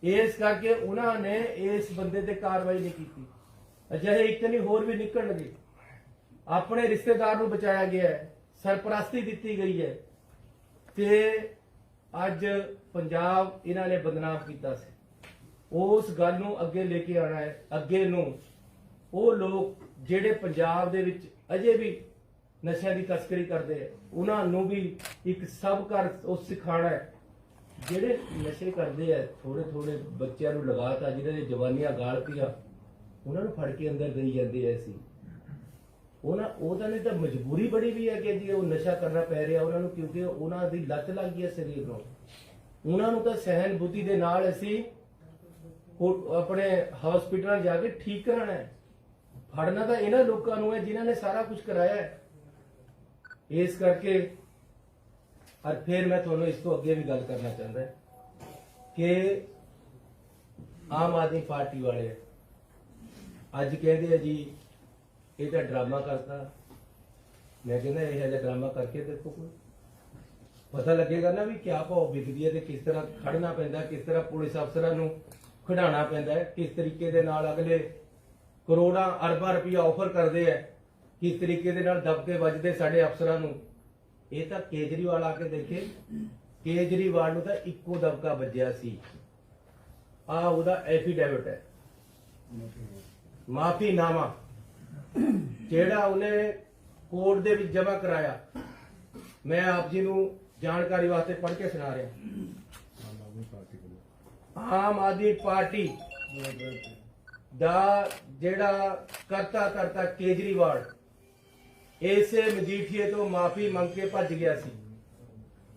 ਇਸ ਕਰਕੇ ਉਹਨਾਂ ਨੇ ਇਸ ਬੰਦੇ ਤੇ ਕਾਰਵਾਈ ਨਹੀਂ ਕੀਤੀ। ਅਜਿਹੇ ਇੱਕ ਨਹੀਂ ਹੋਰ ਵੀ ਨਿਕਲਣਗੇ। ਆਪਣੇ ਰਿਸ਼ਤੇਦਾਰ ਨੂੰ ਬਚਾਇਆ ਗਿਆ ਹੈ, ਸਰਪ੍ਰਸਤੀ ਦਿੱਤੀ ਗਈ ਹੈ ਤੇ ਅੱਜ ਪੰਜਾਬ ਇਹਨਾਂ ਨੇ ਬਦਨਾਮ ਕੀਤਾ ਸੀ। ਉਸ ਗੱਲ ਨੂੰ ਅੱਗੇ ਲੈ ਕੇ ਆਉਣਾ ਹੈ। ਅੱਗੇ ਨੂੰ ਉਹ ਲੋਕ ਜਿਹੜੇ ਪੰਜਾਬ ਦੇ ਵਿੱਚ ਅਜੇ ਵੀ ਨਸ਼ਿਆਂ ਦੀ ਤਸਕਰੀ ਕਰਦੇ ਹੈ, ਉਹਨਾਂ ਨੂੰ ਵੀ ਇੱਕ ਸਬਕ ਉਹ ਸਿਖਾਉਣਾ ਹੈ। ਜਿਹੜੇ ਨਸ਼ੇ ਕਰਦੇ ਹੈ, ਥੋੜੇ ਥੋੜੇ ਬੱਚਿਆਂ ਨੂੰ ਲਗਾਤਾ, ਜਿਹਨਾਂ ਦੀ ਜਵਾਨੀਆਂ ਗਾਲ ਪਈਆਂ, ਉਹਨਾਂ ਨੂੰ ਫੜ ਕੇ ਅੰਦਰ ਦੇਈ ਜਾਂਦੇ ਐ। ਅਸੀਂ ਉਹਦਾ ਨੇ ਤਾਂ ਮਜਬੂਰੀ ਬੜੀ ਵੀ ਹੈ ਕਿ ਜੀ ਉਹ ਨਸ਼ਾ ਕਰਨਾ ਪੈ ਰਿਹਾ ਉਹਨਾਂ ਨੂੰ, ਕਿਉਂਕਿ ਉਹਨਾਂ ਦੀ ਲੱਤ ਲੱਗ ਗਈ ਹੈ ਸਰੀਰ ਨੂੰ। ਉਹਨਾਂ ਨੂੰ ਤਾਂ ਸਹਿਨ ਬੁੱਧੀ ਦੇ ਨਾਲ ਅਸੀਂ ਆਪਣੇ ਹਸਪੀਟਲਾਂ ਜਾ ਕੇ ਠੀਕ ਕਰਾਣਾ ਹੈ। ਫੜਨਾ ਤਾਂ ਇਹਨਾਂ ਲੋਕਾਂ ਨੂੰ ਹੈ ਜਿਨ੍ਹਾਂ ਨੇ ਸਾਰਾ ਕੁਝ ਕਰਾਇਆ ਹੈ। ਇਸ ਕਰਕੇ और फिर मैं थोड़ा इसको अगे भी गल करना चाहता है कि आम आदमी पार्टी वाले अज कहते हैं जी ये तो ड्रामा करता। मैं कहना यह ड्रामा करके देखो, कोई पता लगेगा ना भी क्या भाव बिकदी है, किस तरह खड़ना पैंदा, किस तरह पुलिस अफसरां नूं खिडाना पैंदा है, किस तरीके दे नाल अगले करोड़ां अरबां रुपया ऑफर करते हैं, किस तरीके दे नाल दबके वजदे साडे अफसरां नूं। ਇਹ ਤਾਂ ਕੇਜਰੀਵਾਲ ਆ ਕੇ ਦੇਖੇ, ਕੇਜਰੀਵਾਲ ਨੂੰ ਤਾਂ ਇੱਕੋ ਦਬਕਾ ਵੱਜਿਆ ਸੀ। ਆ ਉਹਦਾ ਐਫੀਡੇਵਿਟ ਹੈ, ਮਾਫੀਨਾਮਾ ਜਿਹੜਾ ਉਹਨੇ ਕੋਰਟ ਦੇ ਵਿੱਚ ਜਮ੍ਹਾਂ ਕਰਾਇਆ। ਮੈਂ ਆਪ ਜੀ ਨੂੰ ਜਾਣਕਾਰੀ ਵਾਸਤੇ ਪੜ੍ਹ ਕੇ ਸੁਣਾ ਰਿਹਾ। ਆਮ ਆਦਮੀ ਪਾਰਟੀ ਦਾ ਜਿਹੜਾ ਕਰਤਾ ਕੇਜਰੀਵਾਲ ਇਸੇ ਮਜੀਠੀਏ ਤੋਂ ਮਾਫੀ ਮੰਗ ਕੇ ਭੱਜ ਗਿਆ ਸੀ।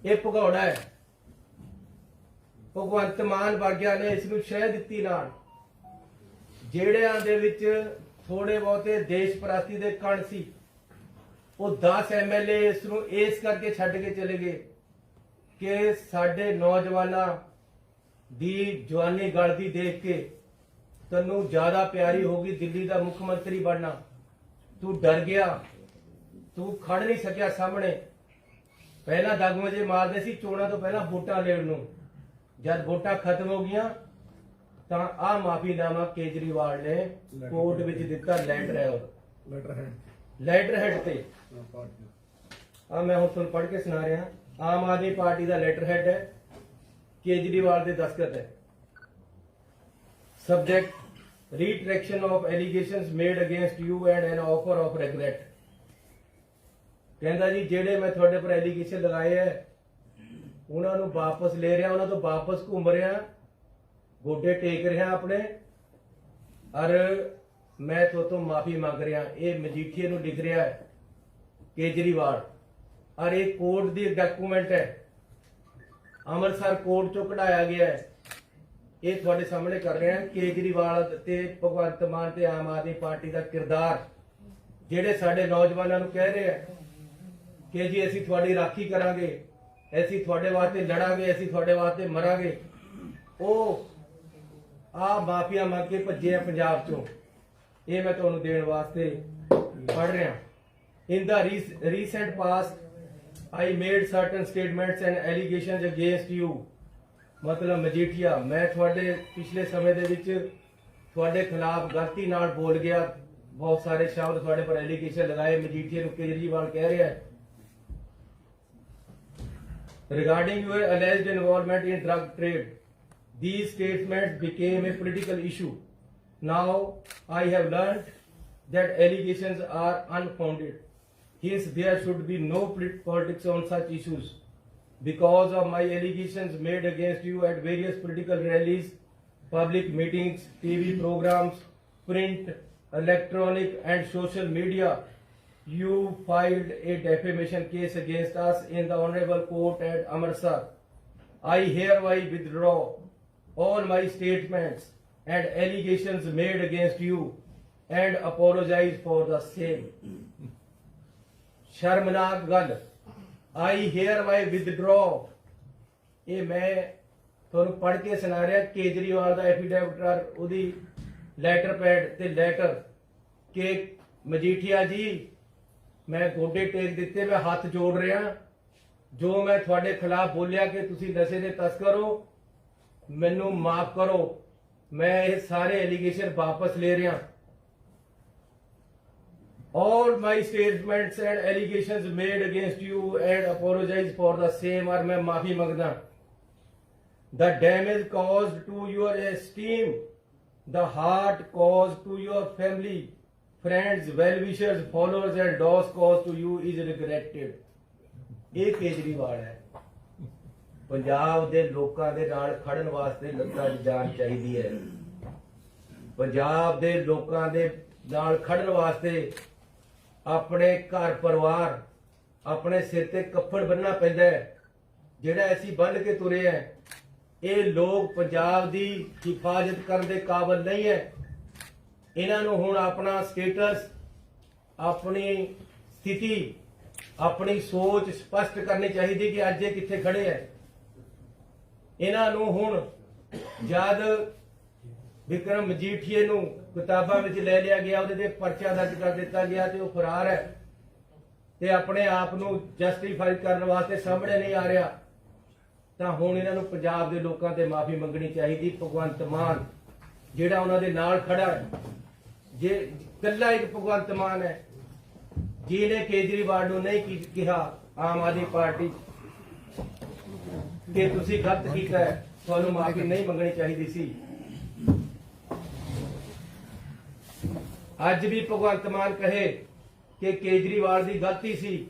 ਇਹ ਭਗੌੜਾ ਹੈ। ਭਗਵੰਤ ਮਾਨ ਵਰਗਿਆਂ ਨੇ ਇਸ ਨੂੰ ਸ਼ਹਿ ਦਿੱਤੀ ਨਾਲ। ਜਿਹੜਿਆਂ ਦੇ ਵਿੱਚ ਥੋੜੇ ਬਹੁਤੇ ਦੇਸ਼ ਪ੍ਰਸਤੀ ਦੇ ਕਣ ਸੀ, ਉਹ 10 ਐਮਐਲਏ ਇਸ ਨੂੰ ਇਸ ਕਰਕੇ ਛੱਡ ਕੇ ਚਲੇ ਗਏ ਕਿ ਸਾਡੇ ਨੌਜਵਾਨਾਂ ਦੀ ਜਵਾਨੀ ਗਲਦੀ ਦੇਖ ਕੇ ਤੈਨੂੰ ਜ਼ਿਆਦਾ ਪਿਆਰੀ ਹੋਗੀ ਦਿੱਲੀ ਦਾ ਮੁੱਖ ਮੰਤਰੀ ਬਣਨਾ, ਤੂੰ ਡਰ ਗਿਆ, ਤੂੰ ਖੜ ਨਹੀਂ ਸਕਿਆ ਸਾਹਮਣੇ। ਪਹਿਲਾਂ ਦਗਮਜੇ ਮਾਰਦੇ ਸੀ ਚੋਣਾਂ ਤੋਂ ਪਹਿਲਾਂ ਵੋਟਾਂ ਲੈਣ ਨੂੰ। ਜਦ ਵੋਟਾਂ ਖਤਮ ਹੋ ਗਈਆਂ ਤਾਂ ਆਹ ਮਾਫੀਨਾਮਾ ਕੇਜਰੀਵਾਲ ਨੇ ਕੋਰਟ ਵਿੱਚ ਦਿੱਤਾ ਲੈਟਰ ਹੈਡ ਤੇ। ਆ ਮੈਂ ਹੁਣ ਤੁਹਾਨੂੰ ਪੜ੍ਹ ਕੇ ਸੁਣਾ ਰਿਹਾ। ਆਮ ਆਦਮੀ ਪਾਰਟੀ ਦਾ ਲੈਟਰ ਹੈਡ ਹੈ, ਕੇਜਰੀਵਾਲ ਦੇ ਦਸਤਖਤ ਹੈ। Subject retraction of allegations made against you and an offer of regret. ਕਹਿੰਦਾ ਜੀ ਜਿਹੜੇ ਮੈਂ ਤੁਹਾਡੇ ਪਰ ਐਲੀਗੇਸ਼ਨ ਲਗਾਏ ਐ ਉਹਨਾਂ ਨੂੰ ਵਾਪਸ ਲੈ ਰਿਹਾ, ਉਹਨਾਂ ਤੋਂ ਵਾਪਸ ਘੁੰਮ ਰਿਹਾ, ਗੋਡੇ ਟੇਕ ਰਿਹਾ ਆਪਣੇ, ਔਰ ਮੈਂ ਤੋਂ ਮਾਫੀ ਮੰਗ ਰਿਹਾ। ਇਹ ਮਜੀਠੀਏ ਨੂੰ ਲਿਖ ਰਿਹਾ ਹੈ ਕੇਜਰੀਵਾਲ, ਔਰ ਇਹ ਕੋਰਟ ਦੀ ਡਾਕੂਮੈਂਟ ਹੈ, ਅੰਮ੍ਰਿਤਸਰ ਕੋਰਟ ਚੋਂ ਕਢਾਇਆ ਗਿਆ ਹੈ। ਇਹ ਤੁਹਾਡੇ ਸਾਹਮਣੇ ਕਰ ਰਹੇ ਹਾਂ। ਕੇਜਰੀਵਾਲ ਤੇ ਭਗਵੰਤ ਮਾਨ ਤੇ ਆਮ ਆਦਮੀ ਪਾਰਟੀ ਦਾ ਕਿਰਦਾਰ, ਜਿਹੜੇ ਸਾਡੇ ਨੌਜਵਾਨਾਂ ਨੂੰ ਕਹਿ ਰਹੇ ਆ ਕਿ ਜੀ ਅਸੀਂ ਤੁਹਾਡੀ ਰਾਖੀ ਕਰਾਂਗੇ, ਅਸੀਂ ਤੁਹਾਡੇ ਵਾਸਤੇ ਲੜਾਂਗੇ, ਅਸੀਂ ਤੁਹਾਡੇ ਵਾਸਤੇ ਮਰਾਂਗੇ, ਉਹ ਆ ਮਾਫੀਆ ਮੰਗ ਕੇ ਭੱਜੇ ਆ ਪੰਜਾਬ ਚੋਂ। ਇਹ ਮੈਂ ਤੁਹਾਨੂੰ ਦੇਣ ਵਾਸਤੇ ਪੜ੍ਹ ਰਿਹਾ। In the recent past I made certain statements and allegations against you। ਮਤਲਬ ਮਜੀਠੀਆ, ਮੈਂ ਤੁਹਾਡੇ ਪਿਛਲੇ ਸਮੇਂ ਦੇ ਵਿੱਚ ਤੁਹਾਡੇ ਖਿਲਾਫ ਗਲਤੀ ਨਾਲ ਬੋਲ ਗਿਆ, ਬਹੁਤ ਸਾਰੇ ਸ਼ਬਦ ਤੁਹਾਡੇ ਪਰ ਐਲੀਗੇਸ਼ਨ ਲਗਾਏ। ਮਜੀਠੀਆ ਨੂੰ ਕੇਜਰੀਵਾਲ ਕਹਿ ਰਿਹਾ ਹੈ regarding your alleged involvement in drug trade, these statements became a political issue. Now I have learned that allegations are unfounded. Hence there should be no politics on such issues. Because of my allegations made against you at various political rallies, public meetings, TV programs, print, electronic and social media, you filed a defamation case against us in the Honorable Court at Amritsar. I hereby withdraw all my statements and allegations made against you and apologize for the same. शर्मनाक गल। I hereby withdraw। ये मैं ਤੁਹਾਨੂੰ ਪੜ੍ਹ ਕੇ ਸੁਣਾ ਰਿਹਾ। ਕੇਜਰੀਵਾਲ ਦਾ affidavit, ਉਹਦੀ ਲੈਟਰ ਪੈਡ ਤੇ ਲੈਟਰ ਕਿ ਮਜੀਠੀਆ ਜੀ ਮੈਂ ਗੋਡੇ ਟੇਕ ਦਿੱਤੇ, ਮੈਂ ਹੱਥ ਜੋੜ ਰਿਹਾ, ਜੋ ਮੈਂ ਤੁਹਾਡੇ ਖਿਲਾਫ ਬੋਲਿਆ ਕਿ ਤੁਸੀਂ ਨਸ਼ੇ ਦੇ ਤਸਕਰ ਹੋ, ਮੈਨੂੰ ਮਾਫ ਕਰੋ, ਮੈਂ ਇਹ ਸਾਰੇ ਐਲੀਗੇਸ਼ਨ ਵਾਪਸ ਲੈ ਰਿਹਾ। All my statements and allegations made against you and apologize for the same। और मैं माफी मांगदा। The damage caused to your esteem, the hurt caused to your family, friends, well-wishers, followers and loss caused to you is regretted। ਇਹ ਕੇਜਰੀਵਾਲ ਹੈ। ਪੰਜਾਬ ਦੇ ਲੋਕਾਂ ਦੇ ਨਾਲ ਖੜਨ ਵਾਸਤੇ ਲੱਤਾਂ 'ਚ ਜਾਨ ਚਾਹੀਦੀ ਹੈ। ਪੰਜਾਬ ਦੇ ਲੋਕਾਂ ਦੇ ਨਾਲ ਖੜਨ ਵਾਸਤੇ ਆਪਣੇ ਘਰ ਪਰਿਵਾਰ, ਆਪਣੇ ਸਿਰ ਤੇ ਕੱਫੜ ਬੰਨਣਾ ਪੈਂਦਾ ਹੈ, ਜਿਹੜਾ ਅਸੀਂ ਬੰਨ ਕੇ ਤੁਰੇ ਹੈ। ਇਹ ਲੋਕ ਪੰਜਾਬ ਦੀ ਹਿਫਾਜ਼ਤ ਕਰਨ ਦੇ ਕਾਬਿਲ ਨਹੀਂ ਹੈ। ਇਹਨਾਂ ਨੂੰ ਹੁਣ ਆਪਣਾ ਸਟੇਟਸ, ਆਪਣੀ ਸਥਿਤੀ, ਆਪਣੀ ਸੋਚ ਸਪਸ਼ਟ ਕਰਨੀ ਚਾਹੀਦੀ ਕਿ ਅੱਜ ਇਹ ਕਿੱਥੇ ਖੜੇ ਹੈ। ਇਹਨਾਂ ਨੂੰ ਹੁਣ ਜਦ ਵਿਕਰਮ ਮਜੀਠੀਏ ਨੂੰ ਕਿਤਾਬਾਂ ਵਿੱਚ ਲੈ ਲਿਆ ਗਿਆ, ਉਹਦੇ ਤੇ ਪਰਚਾ ਦਰਜ ਕਰ ਦਿੱਤਾ ਗਿਆ ਤੇ ਉਹ ਫਰਾਰ ਹੈ ਤੇ ਆਪਣੇ ਆਪ ਨੂੰ ਜਸਟੀਫਾਈ ਕਰਨ ਵਾਸਤੇ ਸਾਹਮਣੇ ਨਹੀਂ ਆ ਰਿਹਾ, ਤਾਂ ਹੁਣ ਇਹਨਾਂ ਨੂੰ ਪੰਜਾਬ ਦੇ ਲੋਕਾਂ ਤੇ ਮਾਫੀ ਮੰਗਣੀ ਚਾਹੀਦੀ। ਭਗਵੰਤ ਮਾਨ ਜਿਹੜਾ ਉਹਨਾਂ ਦੇ ਨਾਲ ਖੜਾ ਹੈ, ਜੇ ਇਕੱਲਾ ਇੱਕ ਭਗਵੰਤ ਮਾਨ ਹੈ ਜਿਹਨੇ ਕੇਜਰੀਵਾਲ ਨੂੰ ਨਹੀਂ ਕਿਹਾ ਆਮ ਆਦਮੀ ਪਾਰਟੀ ਕਿ ਤੁਸੀਂ ਗਲਤ ਕੀਤਾ ਹੈ, ਤੁਹਾਨੂੰ ਮਾਫੀ ਨਹੀਂ ਮੰਗਣੀ ਚਾਹੀਦੀ ਸੀ। ਅੱਜ ਵੀ ਭਗਵੰਤ ਮਾਨ ਕਹੇ ਕਿ ਕੇਜਰੀਵਾਲ ਦੀ ਗਲਤੀ ਸੀ,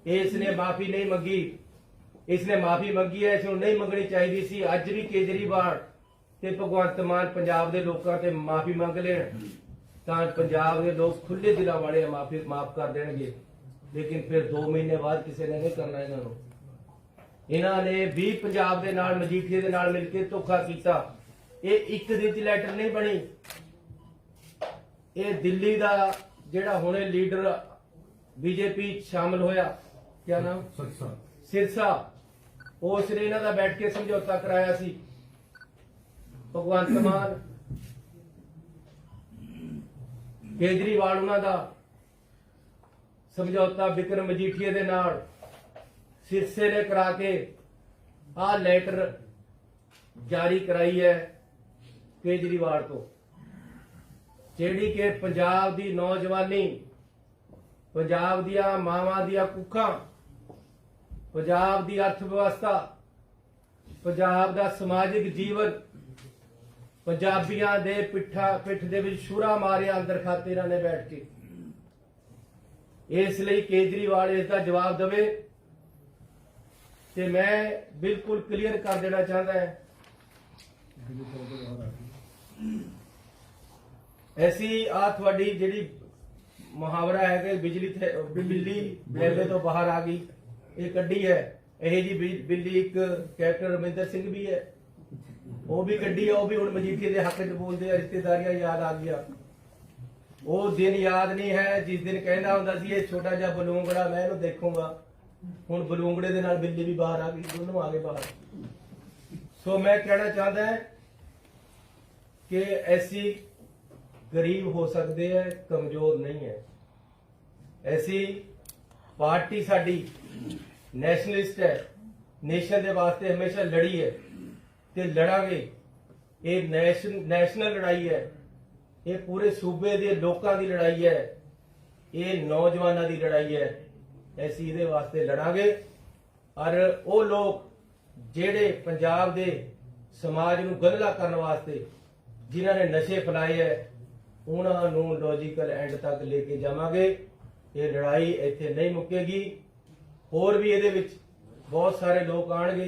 ਇਸ ਨੇ ਮਾਫੀ ਨਹੀਂ ਮੰਗੀ, ਇਸ ਨੇ ਮਾਫੀ ਮੰਗੀ ਹੈ, ਇਸ ਨੂੰ ਨਹੀਂ ਮੰਗਣੀ ਚਾਹੀਦੀ ਸੀ। ਅੱਜ ਵੀ ਕੇਜਰੀਵਾਲ ਤੇ ਭਗਵੰਤ ਮਾਨ ਪੰਜਾਬ ਦੇ ਲੋਕਾਂ ਤੇ ਮਾਫੀ ਮੰਗ ਲੈਣ ਤਾਂ ਪੰਜਾਬ ਦੇ ਲੋਕ ਖੁੱਲੇ ਦਿਲਾਂ ਵਾਲੇ ਮਾਫ ਕਰ ਦੇਣਗੇ। ਲੇਕਿਨ ਫਿਰ 2 ਮਹੀਨੇ ਬਾਅਦ ਕਿਸੇ ਨੇ ਨਹੀਂ ਕਰਨਾ ਇਹਨਾਂ ਨੂੰ। ਇਹਨਾਂ ਨੇ ਵੀ ਪੰਜਾਬ ਦੇ ਨਾਲ ਮਜੀਠੀਏ ਦੇ ਨਾਲ ਮਿਲ ਕੇ ਧੋਖਾ ਕੀਤਾ। ਇਹ ਇੱਕ ਦਿਨ ਚ ਲੈਟਰ ਨਹੀਂ ਬਣੀ। ਇਹ ਦਿੱਲੀ ਦਾ ਜਿਹੜਾ ਹੁਣੇ ਲੀਡਰ ਬੀਜੇਪੀ ਸ਼ਾਮਲ ਹੋਇਆ, ਕਿਆ ਨਾਮ, ਸਿਰਸਾ, ਉਸ ਨੇ ਇਹਨਾਂ ਦਾ ਬੈਠ ਕੇ ਸਮਝੌਤਾ ਕਰਾਇਆ ਸੀ। ਭਗਵੰਤ ਮਾਨ, ਕੇਜਰੀਵਾਲ ਉਹਨਾਂ ਦਾ ਸਮਝੌਤਾ ਬਿਕਰਮ ਮਜੀਠੀਏ ਦੇ ਨਾਲ ਸਿਰਸੇ ਨੇ ਕਰਾ ਕੇ ਆਹ ਲੈਟਰ ਜਾਰੀ ਕਰਾਈ ਹੈ ਕੇਜਰੀਵਾਲ ਤੋਂ, ਜਿਹੜੀ ਕਿ ਪੰਜਾਬ ਦੀ ਨੌਜਵਾਨੀ, ਪੰਜਾਬ ਦੀਆਂ ਮਾਵਾਂ ਦੀਆਂ ਕੁੱਖਾਂ, ਪੰਜਾਬ ਦੀ ਅਰਥ ਵਿਵਸਥਾ, ਪੰਜਾਬ ਦਾ ਸਮਾਜਿਕ ਜੀਵਨ, ਪੰਜਾਬੀਆਂ ਦੇ ਪਿੱਠ ਦੇ ਵਿੱਚ ਛੁਰਾ ਮਾਰਿਆ ਅੰਦਰ ਖਾਤੇ ਇਹਨਾਂ ਨੇ ਬੈਠ ਕੇ। ਇਸ ਲਈ ਕੇਜਰੀਵਾਲ ਇਸ ਦਾ ਜਵਾਬ ਦੇਵੇ। ਤੇ ਮੈਂ ਬਿਲਕੁਲ ਕਲੀਅਰ ਕਰ ਦੇਣਾ ਚਾਹੁੰਦਾ ਹੈ, ਐਸੀ ਆ ਤੁਹਾਡੀ ਜਿਹੜੀ ਮੁਹਾਵਰਾ ਹੈ ਕਿ ਬਿੱਲੀ ਬਲੇਲੇ ਤੋਂ ਬਾਹਰ ਆ ਗਈ, ਇਹ ਕੱਢੀ ਹੈ। ਇਹ ਜੀ ਬਿੱਲੀ ਇੱਕ ਕੈਪਟਨ ਰਮਿੰਦਰ ਸਿੰਘ ਵੀ ਹੈ, ਉਹ ਵੀ ਕੱਢੀ ਹੈ। ਉਹ ਵੀ ਹੁਣ ਮਜੀਠੀਏ ਦੇ ਹੱਕ 'ਚ ਬੋਲਦੇ ਆ। ਰਿਸ਼ਤੇਦਾਰੀਆਂ ਯਾਦ ਆ ਗਿਆ। ਉਹ ਦਿਨ ਯਾਦ ਨਹੀਂ ਹੈ ਜਿਸ ਦਿਨ ਕਹਿੰਦਾ ਹੁੰਦਾ ਸੀ ਇਹ ਛੋਟਾ ਜਿਹਾ ਬਲੂੰਗੜਾ ਮੈਂ ਇਹਨੂੰ ਦੇਖੂੰਗਾ। ਹੁਣ ਬਲੂੰਗੜੇ ਦੇ ਨਾਲ ਬਿੱਲੀ ਵੀ ਬਾਹਰ ਆ ਗਈ, ਦੋਨੋਂ ਆ ਗਏ ਬਾਹਰ। ਸੋ ਮੈਂ ਕਹਿਣਾ ਚਾਹੁੰਦਾ ਕਿ ਐਸੀ गरीब हो सकते हैं, कमजोर नहीं है। ऐसी पार्टी साडी नैशनलिस्ट है, नेशन के वास्ते हमेशा लड़ी है ते लड़ांगे। ये नैशनल लड़ाई है, ये पूरे सूबे के लोगों की लड़ाई है, ये नौजवानों की लड़ाई है। ऐसी इहदे वास्ते लड़ांगे। और वो लोग जेड़े पंजाब के समाज नूं गंधला करने वास्ते जिन्होंने नशे फैलाए है, उन्होंने लॉजिकल एंड तक लेके जावांगे। ये लड़ाई इत्थे नहीं मुक्केगी। होर भी इहदे विच बहुत सारे लोग आउणगे,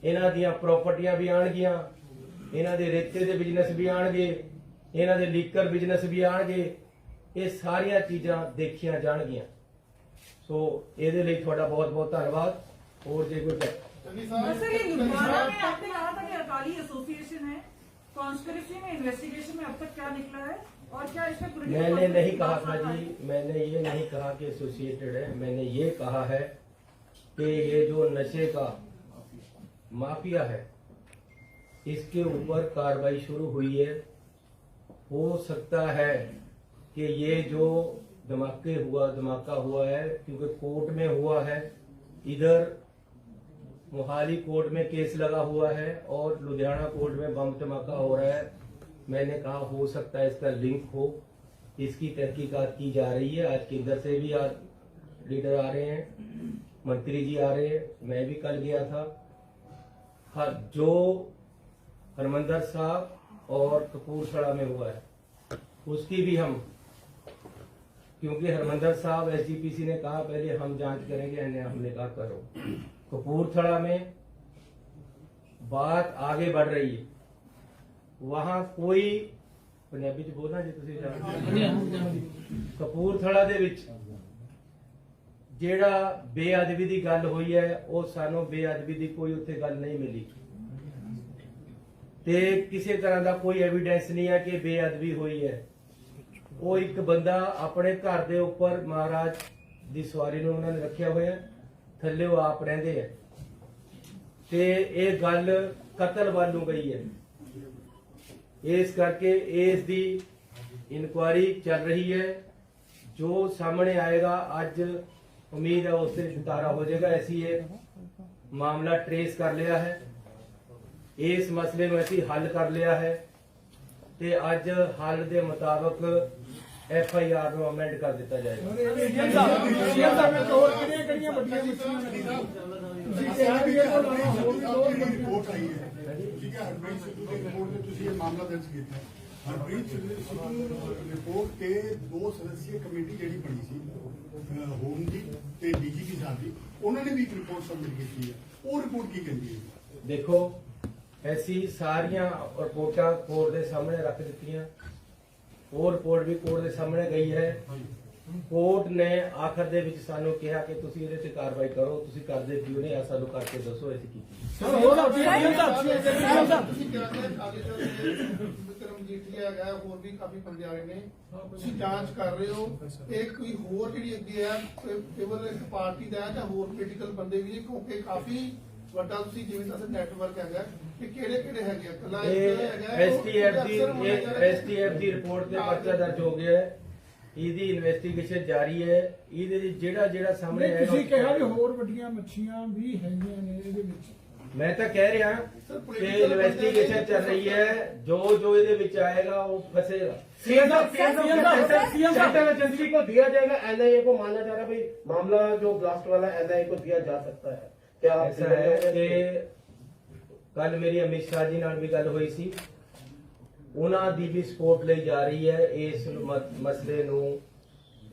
इन्हां दीयां प्रॉपर्टियां भी आउणगियां, इन्हां दे रेते दे बिजनेस भी आउणगे, इन्हां दे लीकर बिजनेस भी आउणगे। ये सारियां चीज़ां देखियां जाणगियां। सो इहदे लई तुहाडा बहुत बहुत धन्नवाद। होर जे कोई सर, ये लुधियाना में आपने कहा था कि अकाली एसोसिएशन है, कॉन्स्पिरेसी में इन्वेस्टिगेशन में अब तक क्या निकला है और क्या इसमें पॉलिटिकल मैंने नहीं कहा था जी, मैंने ये नहीं कहा कि एसोसिएटेड है। मैंने ये कहा है कि ये जो नशे का माफिया है इसके ऊपर कार्रवाई शुरू हुई है। हो सकता है कि ये जो धमाका हुआ है, क्योंकि कोर्ट में हुआ है, इधर मोहाली कोर्ट में केस लगा हुआ है और लुधियाना कोर्ट में बम धमाका हो रहा है। मैंने कहा हो सकता है इसका लिंक हो, इसकी तहकीकात की जा रही है। आज केंद्र से भी आज लीडर आ रहे हैं, मंत्री जी आ रहे हैं, मैं भी कल गया था। हाँ, जो हरमंदर साहब और कपूरथला में हुआ है उसकी भी हम, क्योंकि हरमंदर साहब एसजीपीसी ने कहा पहले हम जांच करेंगे, हमने कहा करो। कपूरथला में बात आगे बढ़ रही है, वहां कोई पंजाबी च बोलना जी तुसीं कपूरथला दे विच जेड़ा बेअदबी दी गल हुई है, वो सानू बेअदबी दी कोई उत्थे गल नहीं मिली ते किसी तरह का कोई एविडेंस नहीं है कि बेअदबी हुई है। वो एक बंदा अपने घर दे उपर महाराज दी सवारी नूं उन्होंने रखिया होया, थल्ले वो आप रहिंदे है ते ये गल कतल वालों गई है। इस करके इस दी इंक्वायरी चल रही है। जो सामने आएगा अज उम्मीद है उससे निपटारा हो जाएगा। ऐसी ये मामला ट्रेस कर लिया है, इस मसले में ऐसी हल कर लिया है ते अज हल के मुताबिक FIR ਨੂੰ ਅਮੈਂਡ ਕਰ ਦਿੱਤਾ ਜਾਏਗਾ। ਹਰਪ੍ਰੀਤ ਰਿਪੋਰਟ ਤੇ 2 ਸਦੱਸੀय ਕਮੇਟੀ ਜਿਹੜੀ ਬਣੀ ਸੀ ਹੋਮ ਦੀ ਤੇ DGP ਸਾਹਿਬ ਦੀ, ਉਹਨਾਂ ਨੇ ਵੀ ਇੱਕ ਰਿਪੋਰਟ ਸਬਮਿਟ ਕੀਤੀ ਹੈ। ਉਹ ਰਿਪੋਰਟ ਕੀ ਕਹਿੰਦੀ ਹੈ? ਦੇਖੋ, ਅਸੀਂ ਸਾਰੀਆਂ ਰਿਪੋਰਟਾਂ ਕੋਰਟ ਦੇ ਸਾਹਮਣੇ ਰੱਖ ਦਿੱਤੀਆਂ। ਉਹ ਰਿਪੋਰਟ ਵੀ ਕੋਰਟ ਦੇ ਸਾਹਮਣੇ ਗਈ ਹੈ। ਕੋਰਟ ਨੇ ਆਖਰ ਦੇ ਵਿੱਚ ਸਾਨੂੰ ਕਿਹਾ ਕਿ ਤੁਸੀਂ ਇਹਦੇ ਤੇ ਕਾਰਵਾਈ ਕਰੋ। ਤੁਸੀਂ ਕਰਦੇ ਕਿਉਂ ਨਹੀਂ ਆ, ਸਾਨੂੰ ਕਰਕੇ ਦੱਸੋ ਅਸੀਂ ਕੀ ਤੁਸੀਂ ਕਿਹਾ ਕਿ ਅਕਾਲੀ ਦਲ ਦੇ ਵਿਕਰਮ ਜੀਠੀਆ ਹੈਗਾ, ਹੋਰ ਵੀ ਕਾਫੀ ਬੰਦੇ ਆਏ ਨੇ, ਤੁਸੀਂ ਜਾਂਚ ਕਰ ਰਹੇ ਹੋ। ਇਹ ਕੋਈ ਹੋਰ ਜਿਹੜੀ ਅੱਗੇ ਹੈ ਕੇਵਲ ਇੱਕ ਪਾਰਟੀ ਦਾ ਹੈ ਜਾਂ ਹੋਰ ਪੋਲੀਟੀਕਲ ਬੰਦੇ ਵੀ ਨੇ, ਕਿਉਂਕਿ ਕਾਫੀ ਵੱਡਾ ਤੁਸੀਂ ਜਿਵੇਂ ਦੱਸਿਆ ਨੈਟਵਰਕ ਹੈਗਾ ਕਿ ਕਿਹੜੇ ਕਿਹੜੇ ਹੈਗੇ ਆ। ਕੱਲਾ ਐਸਟੀਐਫ ਦੀ ਰਿਪੋਰਟ ਤੇ ਪਰਚਾ ਦਰਜ ਹੋ ਗਿਆ ਹੈ। ਇਹਦੀ ਇਨਵੈਸਟੀਗੇਸ਼ਨ ਜਾਰੀ ਹੈ। ਇਹਦੇ ਵਿੱਚ ਜਿਹੜਾ ਸਾਹਮਣੇ ਆਏਗਾ। ਤੁਸੀਂ ਕਿਹਾ ਵੀ ਹੋਰ ਵੱਡੀਆਂ ਮੱਛੀਆਂ ਵੀ ਹੈਗੀਆਂ ਨੇ ਇਹਦੇ ਵਿੱਚ। ਮੈਂ ਤਾਂ ਕਹਿ ਰਿਹਾ ਕਿ ਇਨਵੈਸਟੀਗੇਸ਼ਨ ਚੱਲ ਰਹੀ ਹੈ। जो ਇਹਦੇ ਵਿੱਚ ਆਏਗਾ वो फंसेगा। सेंट्रल एजेंसी को दिया जाएगा, एनआईए को मानना चाह रहा है भाई मामला जो ब्लास्ट वाला एनआईए को दिया जा सकता है। क्या ऐसा है कि कल मेरी अमित शाह जी नाल भी गल हुई सी, ਉਹਨਾਂ ਦੀ ਵੀ ਸਪੋਰਟ ਲਈ ਜਾ ਰਹੀ ਹੈ ਇਸ ਮਸਲੇ ਨੂੰ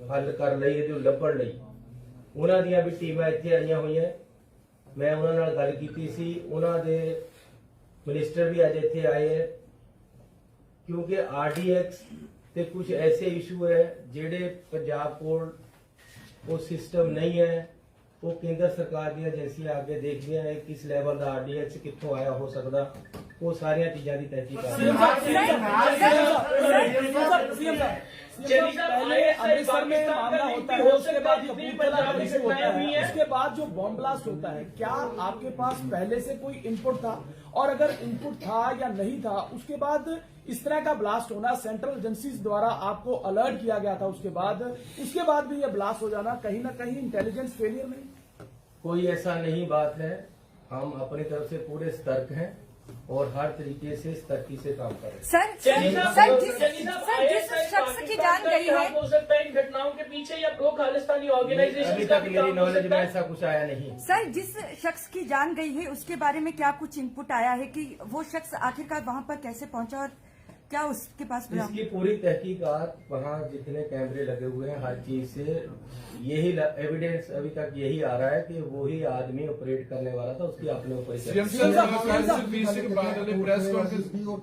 ਹੱਲ ਕਰਨ ਲਈ, ਇਹਨੂੰ ਲੱਭਣ ਲਈ। ਉਹਨਾਂ ਦੀਆਂ ਵੀ ਟੀਮਾਂ ਇੱਥੇ ਆਈਆਂ ਹੋਈਆਂ। ਮੈਂ ਉਹਨਾਂ ਨਾਲ ਗੱਲ ਕੀਤੀ ਸੀ, ਉਹਨਾਂ ਦੇ ਮਿਨਿਸਟਰ ਵੀ ਅੱਜ ਇੱਥੇ ਆਏ ਹੈ, ਕਿਉਂਕਿ ਆਰਡੀਐਕਸ ਤੇ ਕੁਝ ਐਸੇ ਇਸ਼ੂ ਹੈ ਜਿਹੜੇ ਪੰਜਾਬ ਕੋਲ ਉਹ ਸਿਸਟਮ ਨਹੀਂ ਹੈ। ਉਹ ਕੇਂਦਰ ਸਰਕਾਰ ਦੀਆਂ ਏਜੰਸੀਆਂ ਅੱਗੇ ਦੇਖਦੀਆਂ ਨੇ ਕਿਸ ਲੈਵਲ ਦਾ ਆਰਡੀਐਕਸ ਕਿੱਥੋਂ ਆਇਆ ਹੋ ਸਕਦਾ। वो सारिया चीजा की तहकीक अमृतसर में मामला होता है, उसके बाद कपूरथला इशू होता है, उसके बाद जो बॉम्ब ब्लास्ट होता है, क्या आपके पास पहले से कोई इनपुट था? और अगर इनपुट था या नहीं था, उसके बाद इस तरह का ब्लास्ट होना सेंट्रल एजेंसीज द्वारा आपको अलर्ट किया गया था, उसके बाद भी ये ब्लास्ट हो जाना कहीं ना कहीं इंटेलिजेंस फेलियर नहीं? कोई ऐसा नहीं बात है। हम अपनी तरफ से पूरे सतर्क हैं और हर तरीके से सतर्की से काम कर रहे हैं। सर जिस शख्स की जान गई है, हो सकता है इन घटनाओं के पीछे या प्रो खालिस्तानी ऑर्गेनाइजेशन अभी तक मेरी नॉलेज में ऐसा कुछ आया नहीं। सर जिस शख्स की जान गई है उसके बारे में क्या कुछ इनपुट आया है कि वो शख्स आखिरकार वहां पर कैसे पहुंचा और क्या उसके पास इसकी पूरी तहकीकात, वहाँ जितने कैमरे लगे हुए हैं, हर चीज से यही एविडेंस अभी तक यही आ रहा है कि वही आदमी ऑपरेट करने वाला था। उसकी अपने ऊपर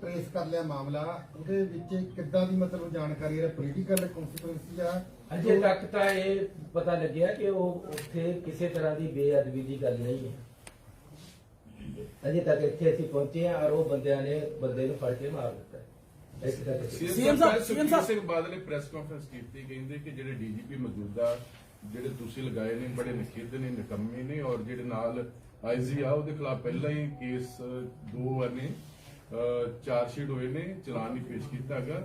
ट्रेस कर लिया मामला, ਉਹਦੇ ਵਿੱਚ ਕਿੱਦਾਂ ਦੀ ਮਤਲਬ ਜਾਣਕਾਰੀ ਹੈ, ਪੋਲੀਟੀਕਲ ਕਨਸੀਕੁਐਂਸੀ ਆ। अजे तक तो ये पता लगे कि वो उत्थे किसी तरह की बेअदबी की गल नहीं है। अजे तक इत्थे असीं पहुंचे हैं और वो बंदे नूं फड़ के मार दिता है। ਸੁਖਬੀਰ ਸਿੰਘ ਬਾਦਲ ਨੇ ਪ੍ਰੈਸ ਕਾਨਫਰੰਸ ਕੀਤੀ, ਕਹਿੰਦੇ ਕਿ ਜਿਹੜੇ ਡੀਜੀਪੀ ਮੌਜੂਦਾ ਜਿਹੜੇ ਤੁਸੀਂ ਲਗਾਏ ਨੇ ਬੜੇ ਨਖਿੱਧ ਨੇ, ਨਿਕੰਮੇ ਨੇ, ਔਰ ਜਿਹੜੇ ਨਾਲ ਆਈਜੀ ਆ ਉਹਦੇ ਖਿਲਾਫ ਪਹਿਲਾਂ ਹੀ ਕੇਸ 2 ਵਾਰ ਨੇ ਚਾਰਜਸ਼ੀਟ ਹੋਏ ਨੇ, ਚਲਾਨ ਵੀ ਪੇਸ਼ ਕੀਤਾ ਗਿਆ।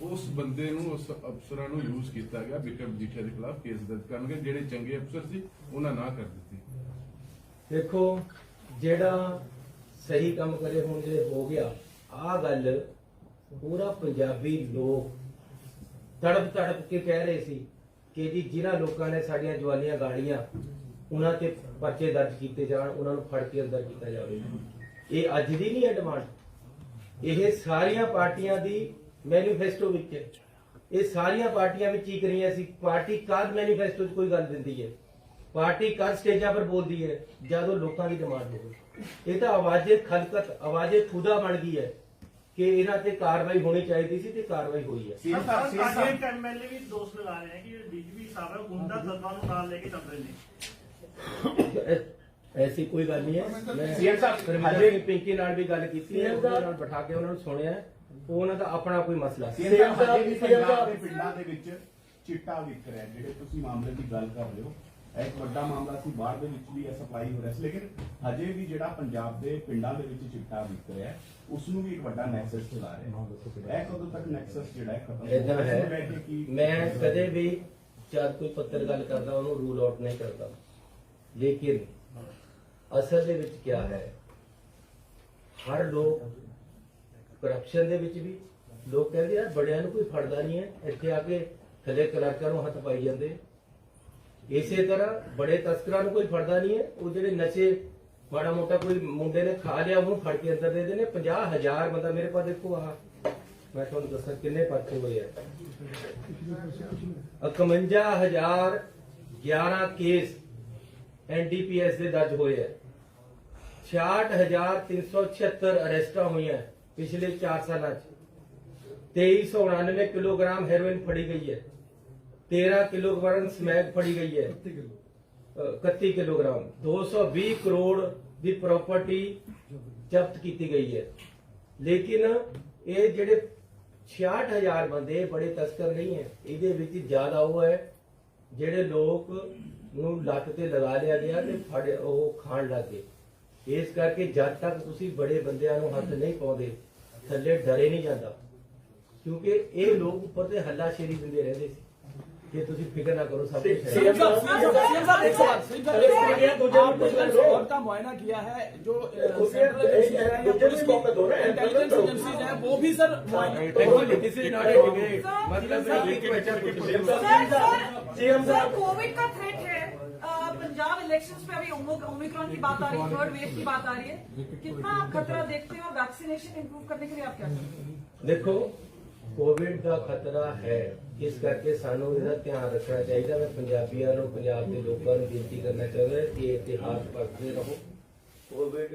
ਉਸ ਬੰਦੇ ਨੂੰ, ਉਸ ਅਫਸਰਾਂ ਨੂੰ ਯੂਜ਼ ਕੀਤਾ ਗਿਆ ਵਿਕਰਮ ਜੀਠੀਆ ਦੇ ਖਿਲਾਫ ਕੇਸ ਦਰਜ ਕਰਨਗੇ। ਜਿਹੜੇ ਚੰਗੇ ਅਫਸਰ ਸੀ ਉਹਨਾਂ ਨਾ ਕਰ ਦਿੱਤੀ। देखो ਜਿਹੜਾ सही काम करे ਹੁਣ ਜੇ ਹੋ ਗਿਆ ਆ ਗੱਲ पूरा पंजाबी लोग तड़प के कह रहे सी कि जी जिन्हां लोगों ने साडियां जवानियां गाड़ियां उन्हां ते पर्चे दर्ज किए जाण, उन्हां नूं फड़ के अंदर किया जावे। ये अज दी नहीं है डिमांड, ये सारियां पार्टियां दी मैनीफेस्टो विच है। ये सारियां पार्टियां भी चीक रही सी। पार्टी कद मैनीफेस्टो च कोई गल दिंदी है, पार्टी कद स्टेजां पर बोलती है जदों लोकां दी डिमांड होवे। ये तो आवाजे खलकत, आवाजे खुदा बन गई है कि इन्हां ते कार्रवाई होनी चाहिए थी ते कार्रवाई हुई है। एमएलए भी दोष लगा रहे हैं कि डीजीपी साहब गुंडा तत्वां नूं नाल लेके चल रहे हैं। ऐसी कोई गल नहीं है। मैं सीएम साहब पिंकी नाल भी गल कीती है, उहदे नाल बिठा के उन्हां नूं सुनिया, ਉਹਨਾਂ ਦਾ ਆਪਣਾ ਕੋਈ ਮਸਲਾ ਸੀ। ਪੰਜਾਬ ਦੇ ਪਿੰਡਾਂ ਦੇ ਵਿੱਚ ਚਿੱਟਾ ਵਿਕ ਰਿਹਾ, ਜਿਹੜੇ ਤੁਸੀਂ ਮਾਮਲੇ ਦੀ ਗੱਲ ਕਰ ਰਹੇ ਹੋ, ਇਹ ਇੱਕ ਵੱਡਾ ਮਾਮਲਾ ਸੀ। ਬਾਹਰ ਦੇ ਵਿੱਚ ਵੀ ਇਹ ਸਪਲਾਈ ਹੋ ਰਿਹਾ ਸੀ, ਲੇਕਿਨ ਹਜੇ ਵੀ ਜਿਹੜਾ ਪੰਜਾਬ ਦੇ ਪਿੰਡਾਂ ਦੇ ਵਿੱਚ ਚਿੱਟਾ ਵਿਕ ਰਿਹਾ ਉਸ ਨੂੰ ਵੀ ਇੱਕ ਵੱਡਾ ਨੈਕਸਸ ਚਲਾ ਰਿਹਾ। ਇਹ ਕਦੋਂ ਤੱਕ ਨੈਕਸਸ ਜਿਹੜਾ ਹੈ ਖਤਮ ਹੋਵੇਗਾ? ਮੈਂ ਕਦੇ ਵੀ ਜਦ ਕੋਈ ਪੱਤਰ ਗੱਲ ਕਰਦਾ ਉਹਨੂੰ ਰੂਲ ਆਊਟ ਨਹੀਂ ਕਰਦਾ, ਲੇਕਿਨ ਅਸਲ ਦੇ ਵਿੱਚ ਕੀ ਹੈ, ਹਰ ਲੋਕ ਕਰਪਸ਼ਨ ਦੇ ਵਿੱਚ ਵੀ ਲੋਕ ਕਹਿੰਦੇ ਯਾਰ ਬੜਿਆਂ ਨੂੰ ਕੋਈ ਫੜਦਾ ਨਹੀਂ ਹੈ, ਇੱਥੇ ਆ ਕੇ ਥੱਲੇ ਕਲਰਕਾਂ ਨੂੰ ਹੱਥ ਪਾਈ ਜਾਂਦੇ। ਇਸੇ ਤਰ੍ਹਾਂ ਬੜੇ ਤਸਕਰਾਂ ਨੂੰ ਕੋਈ ਫੜਦਾ ਨਹੀਂ ਹੈ, ਉਹ ਜਿਹੜੇ ਨਸ਼ੇ ਮਾੜਾ ਮੋਟਾ ਕੋਈ ਮੁੰਡੇ ਨੇ ਖਾ ਲਿਆ ਉਹਨੂੰ ਫੜ ਕੇ ਅੰਦਰ ਦੇ ਦੇਣੇ। 50,000 ਬੰਦਾ ਮੇਰੇ ਪਾਸ ਦੇਖੋ, ਆਹ ਮੈਂ ਤੁਹਾਨੂੰ ਦੱਸਾਂ ਕਿੰਨੇ ਪਰਚੇ ਹੋਏ ਆ। 51,011 ਕੇਸ NDPS ਦੇ ਦਰਜ ਹੋਏ ਆ। 66,376 ਅਰੈਸਟਾਂ ਹੋਈਆਂ ਪਿਛਲੇ 4 ਸਾਲਾਂ 'ਚ। 2399 ਕਿਲੋਗ੍ਰਾਮ ਹੈਰੋਇਨ ਫੜੀ ਗਈ ਹੈ, 13 ਕਿਲੋਗ੍ਰਾਮ ਸਮੈਕ ਫੜੀ ਗਈ ਹੈ, 31 ਕਿਲੋਗ੍ਰਾਮ, 220 ਕਰੋੜ ਦੀ ਪ੍ਰਾਪਰਟੀ ਜ਼ਬਤ ਕੀਤੀ ਗਈ ਹੈ। ਲੇਕਿਨ ਇਹ ਜਿਹੜੇ 66,000 ਬੰਦੇ ਬੜੇ ਤਸਕਰ ਨਹੀਂ ਹੈ, ਇਹਦੇ ਵਿੱਚ ਜ਼ਿਆਦਾ ਉਹ ਹੈ ਜਿਹੜੇ ਲੋਕ ਨੂੰ ਲੱਤ ਤੇ ਲਗਾ ਲਿਆ ਗਿਆ ਤੇ ਫੜ ਉਹ ਖਾਣ ਲੱਗੇ। ਇਸ ਕਰਕੇ ਜਦ ਤੱਕ ਤੁਸੀਂ ਬੜੇ ਬੰਦਿਆਂ ਨੂੰ ਹੱਥ ਨਹੀਂ ਪਾਉਂਦੇ ਥੱਲੇ ਡਰੇ ਨਹੀਂ ਜਾਂਦਾ, ਕਿਉਂਕਿ ਇਹ ਲੋਕ ਉੱਪਰ ਤੇ ਹੱਲਾਸ਼ੇਰੀ ਦਿੰਦੇ ਰਹਿੰਦੇ ਸੀ कि तुसी फिक्र ना करो, सब कुछ है। सीएम साहब एक सवाल, सीएम साहब आपने रिपोर्ट का मुआयना किया है, जो सेंट्रल एजेंसीज हैं या पुलिस की इंटेलिजेंस एजेंसीज हैं वो भी sir this is not a debate, मतलब सर कोविड का थ्रेट है, पंजाब इलेक्शंस पे अभी ओमिक्रॉन की बात आ रही है, थर्ड वेव की बात आ रही है, कितना आप खतरा देखते हो? वैक्सीनेशन इंप्रूव करने के लिए आप क्या करेंगे? देखो कोविड का खतरा है, इस करके सानू इसका ध्यान रखना चाहिए। मैं पंजाबियों को, पंजाब के लोगों को बेनती करना चाहता कि इतिहास पढ़ते रहो। कोविड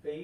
कई